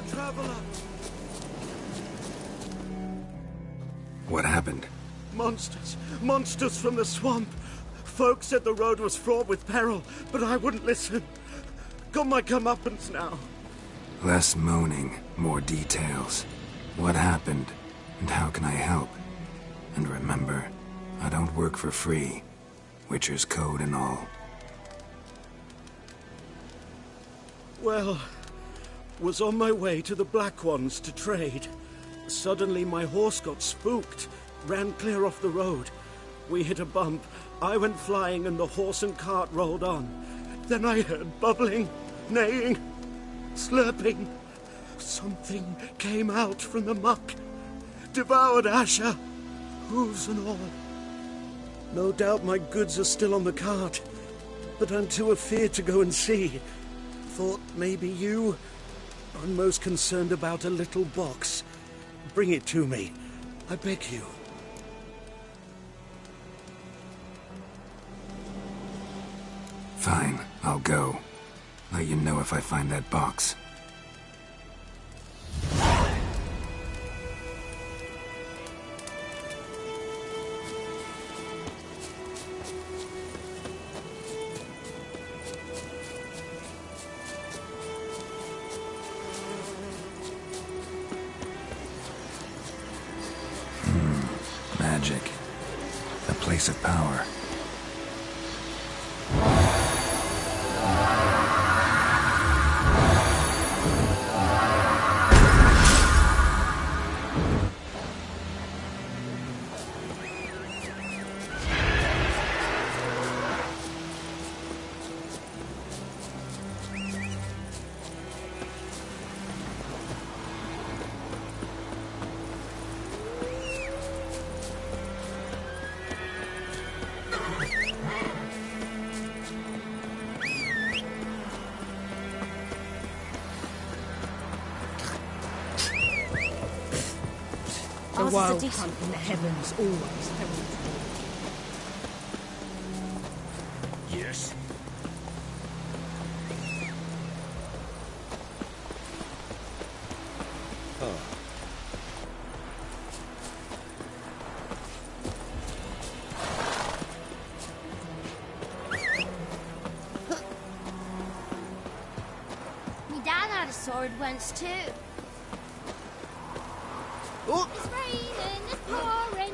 Traveler! What happened? Monsters! Monsters from the swamp! Folk said the road was fraught with peril, but I wouldn't listen. Got my comeuppance now. Less moaning, more details. What happened, and how can I help? And remember, I don't work for free. Witcher's code and all. Well, was on my way to the Black Ones to trade. Suddenly my horse got spooked, ran clear off the road. We hit a bump, I went flying and the horse and cart rolled on. Then I heard bubbling, neighing, slurping. Something came out from the muck, devoured Asher, hooves and all. No doubt my goods are still on the cart, but I'm too afeard to go and see. Thought maybe you... I'm most concerned about a little box. Bring it to me. I beg you. Fine, I'll go. Let you know if I find that box. Magic. A place of power. The wild hunt in the heavens always heralds war. Yes. Me dad had a sword once too. Oh. It's raining, it's pouring.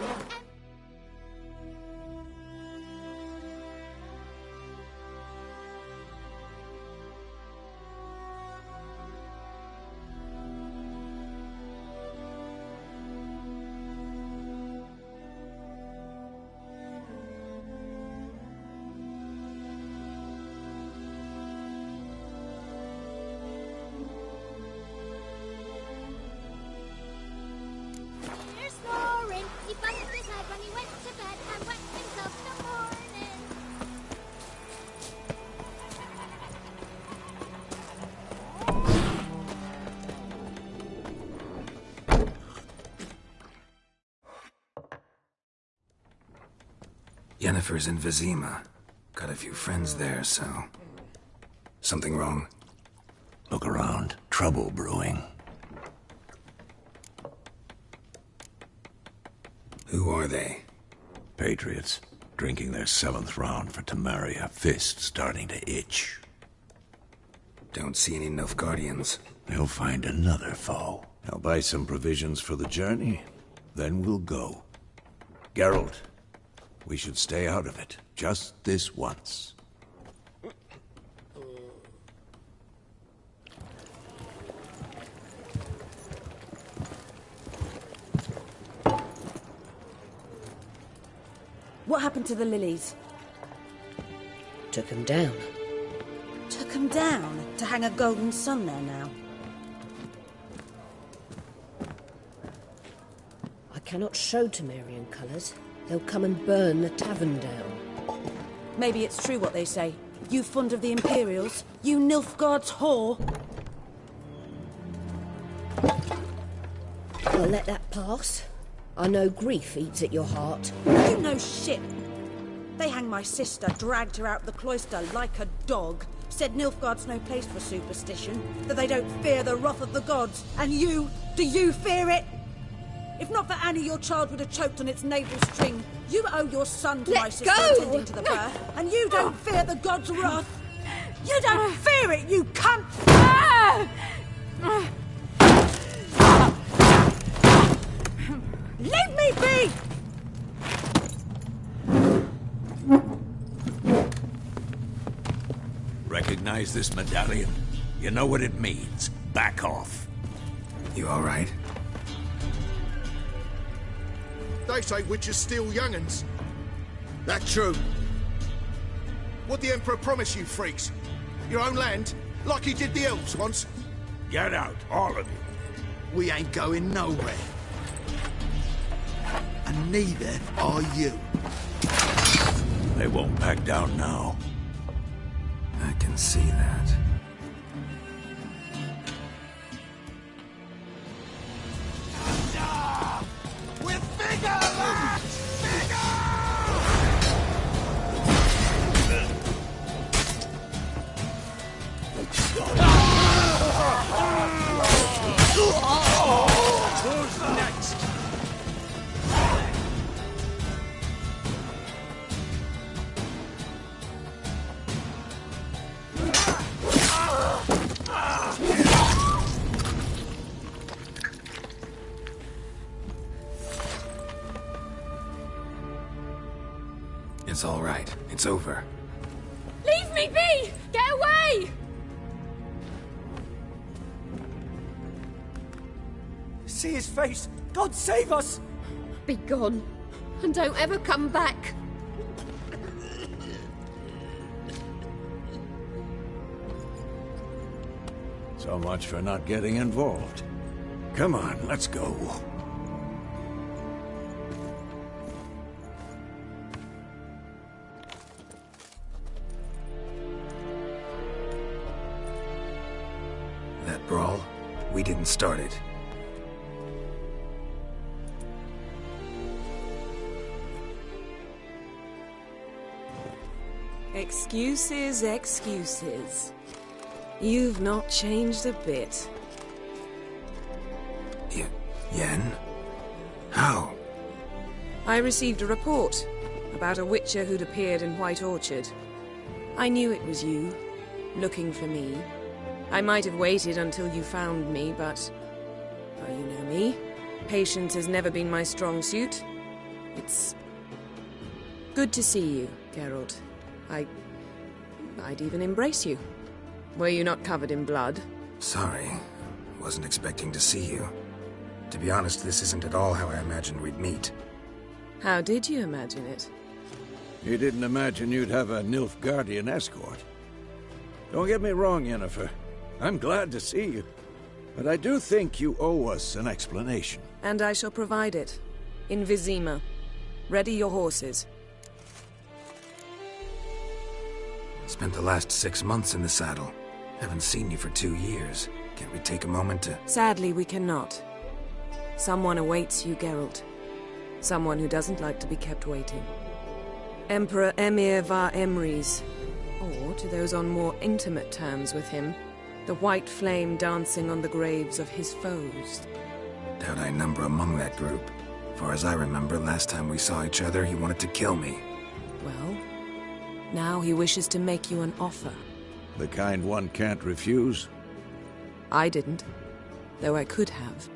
He bumped his head when he went to bed and wet himself till morning. Yennefer's in Vizima. Got a few friends there, so... Something wrong? Look around. Trouble brewing. are they? Patriots, drinking their 7th round for Temeria, fist starting to itch. Don't see any Nilfgaardians. They'll find another foe. I'll buy some provisions for the journey, then we'll go. Geralt, we should stay out of it, just this once. What happened to the lilies? Took 'em down. Took 'em down? To hang a golden sun there now? I cannot show Temerian colours. They'll come and burn the tavern down. Maybe it's true what they say. You fond of the Imperials? You Nilfgaard's whore? I'll let that pass. I know grief eats at your heart. You know shit. They hanged my sister, dragged her out the cloister like a dog. Said Nilfgaard's no place for superstition, that they don't fear the wrath of the gods. And you, do you fear it? If not for Annie, your child would have choked on its navel string. You owe your son to my sister attending to the birth, and you don't fear the gods' wrath. You don't fear it, you cunt! Leave me be! Recognize this medallion? You know what it means. Back off. You all right? They say witches steal young'uns. That true? What'd the Emperor promise you, freaks? Your own land? Like he did the elves once? Get out, all of you. We ain't going nowhere. And neither are you. They won't back down now. I can see that. With vigor, lads! Who's next? It's all right. It's over. Leave me be! Get away! See his face! God save us! Be gone, and don't ever come back. So much for not getting involved. Come on, let's go. That brawl, we didn't start it. Excuses, excuses. You've not changed a bit. Yen? How? I received a report about a witcher who'd appeared in White Orchard. I knew it was you, looking for me. I might have waited until you found me, but... well, you know me. Patience has never been my strong suit. It's... good to see you, Geralt. I'd even embrace you. Were you not covered in blood? Sorry. Wasn't expecting to see you. To be honest, this isn't at all how I imagined we'd meet. How did you imagine it? You didn't imagine you'd have a Nilfgaardian escort. Don't get me wrong, Yennefer. I'm glad to see you. But I do think you owe us an explanation. And I shall provide it. In Vizima. Ready your horses. Spent the last 6 months in the saddle. Haven't seen you for 2 years. Can't we take a moment to... Sadly, we cannot. Someone awaits you, Geralt. Someone who doesn't like to be kept waiting. Emperor Emir var Emrys. Or, to those on more intimate terms with him, the white flame dancing on the graves of his foes. Doubt I number among that group. Far as I remember, last time we saw each other, he wanted to kill me. Well, now he wishes to make you an offer. The kind one can't refuse? I didn't, though I could have.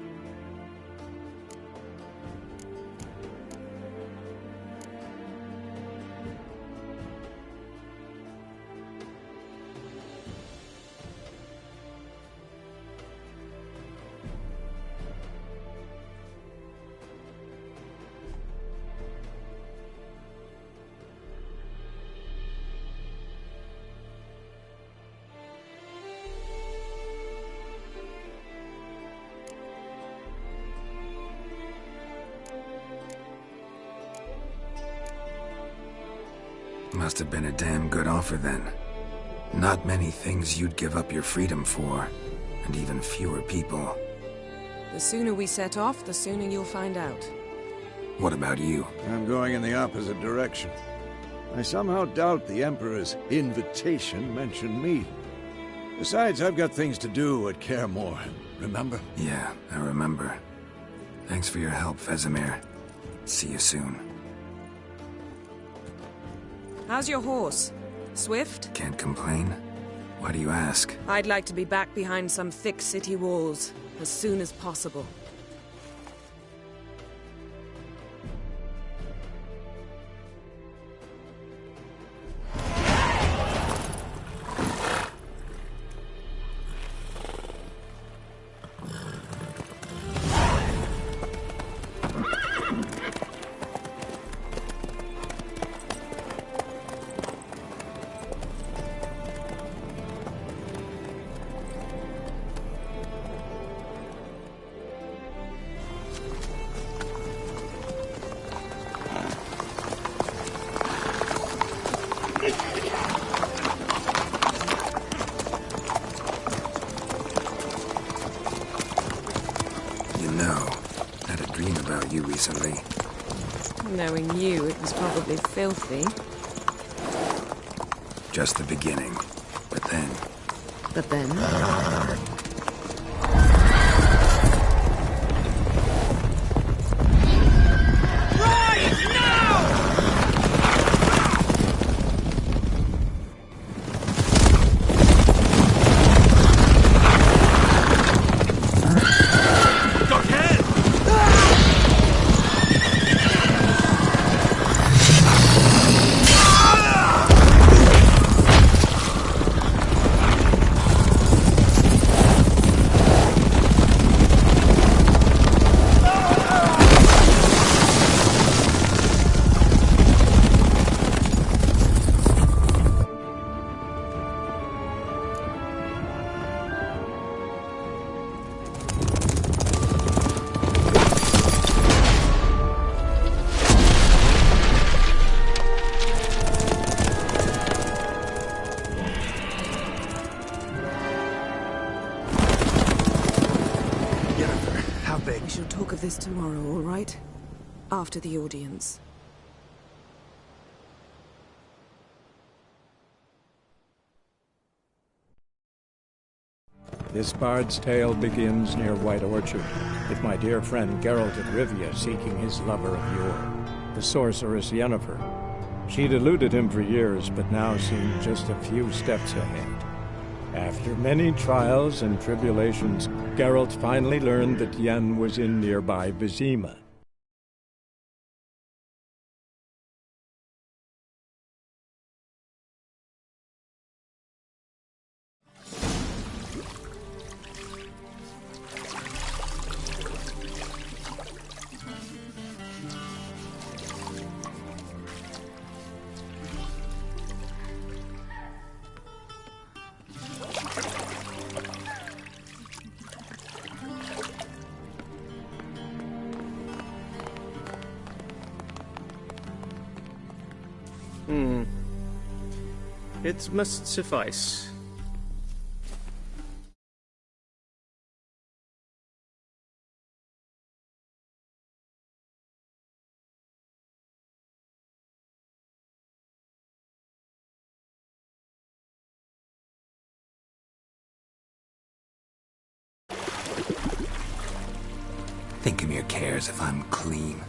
Must have been a damn good offer then. Not many things you'd give up your freedom for, and even fewer people. The sooner we set off, the sooner you'll find out. What about you? I'm going in the opposite direction. I somehow doubt the Emperor's invitation mentioned me. Besides, I've got things to do at Kaer Morhen, remember? Yeah, I remember. Thanks for your help, Vesemir. See you soon. How's your horse? Swift? Can't complain. Why do you ask? I'd like to be back behind some thick city walls as soon as possible. You recently. Knowing you, it was probably filthy. Just the beginning. But then... But then? This tomorrow, all right? After the audience. This bard's tale begins near White Orchard, with my dear friend Geralt of Rivia seeking his lover of yore, the sorceress Yennefer. She'd eluded him for years, but now seemed just a few steps ahead. After many trials and tribulations, Geralt finally learned that Yen was in nearby Vizima. It must suffice. Thingamere cares if I'm clean.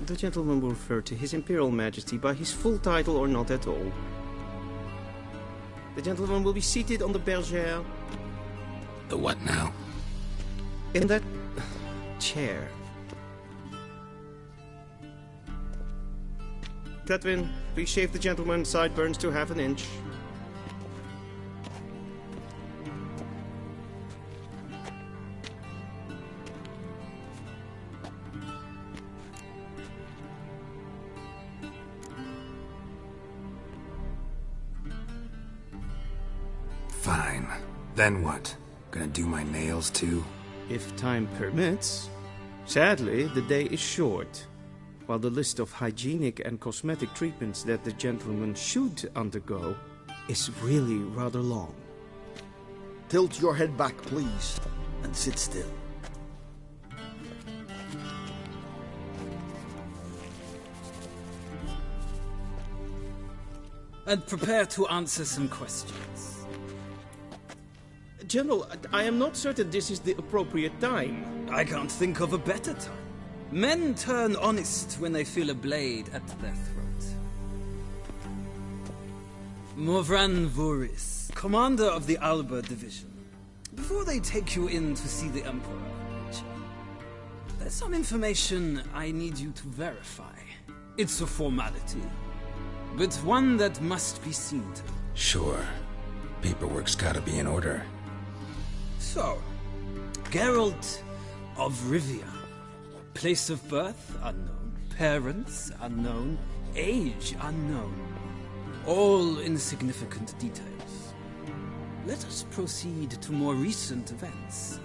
The gentleman will refer to His Imperial Majesty by his full title or not at all. The gentleman will be seated on the bergère. The what now? In that chair. Cletwin, please shave the gentleman's sideburns to half an inch. Fine. Then what? Gonna do my nails too? If time permits. Sadly, the day is short. While the list of hygienic and cosmetic treatments that the gentleman should undergo is really rather long. Tilt your head back, please, and sit still. And prepare to answer some questions. General, I am not certain this is the appropriate time. I can't think of a better time. Men turn honest when they feel a blade at their throat. Morvran Voris, commander of the Alba Division. Before they take you in to see the Emperor, there's some information I need you to verify. It's a formality, but one that must be seen to. Sure. Paperwork's gotta be in order. So, Geralt of Rivia. Place of birth, unknown. Parents, unknown. Age, unknown. All insignificant details. Let us proceed to more recent events.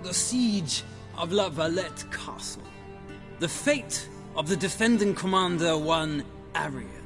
The siege of La Valette Castle. The fate of the defending commander, one Ariel.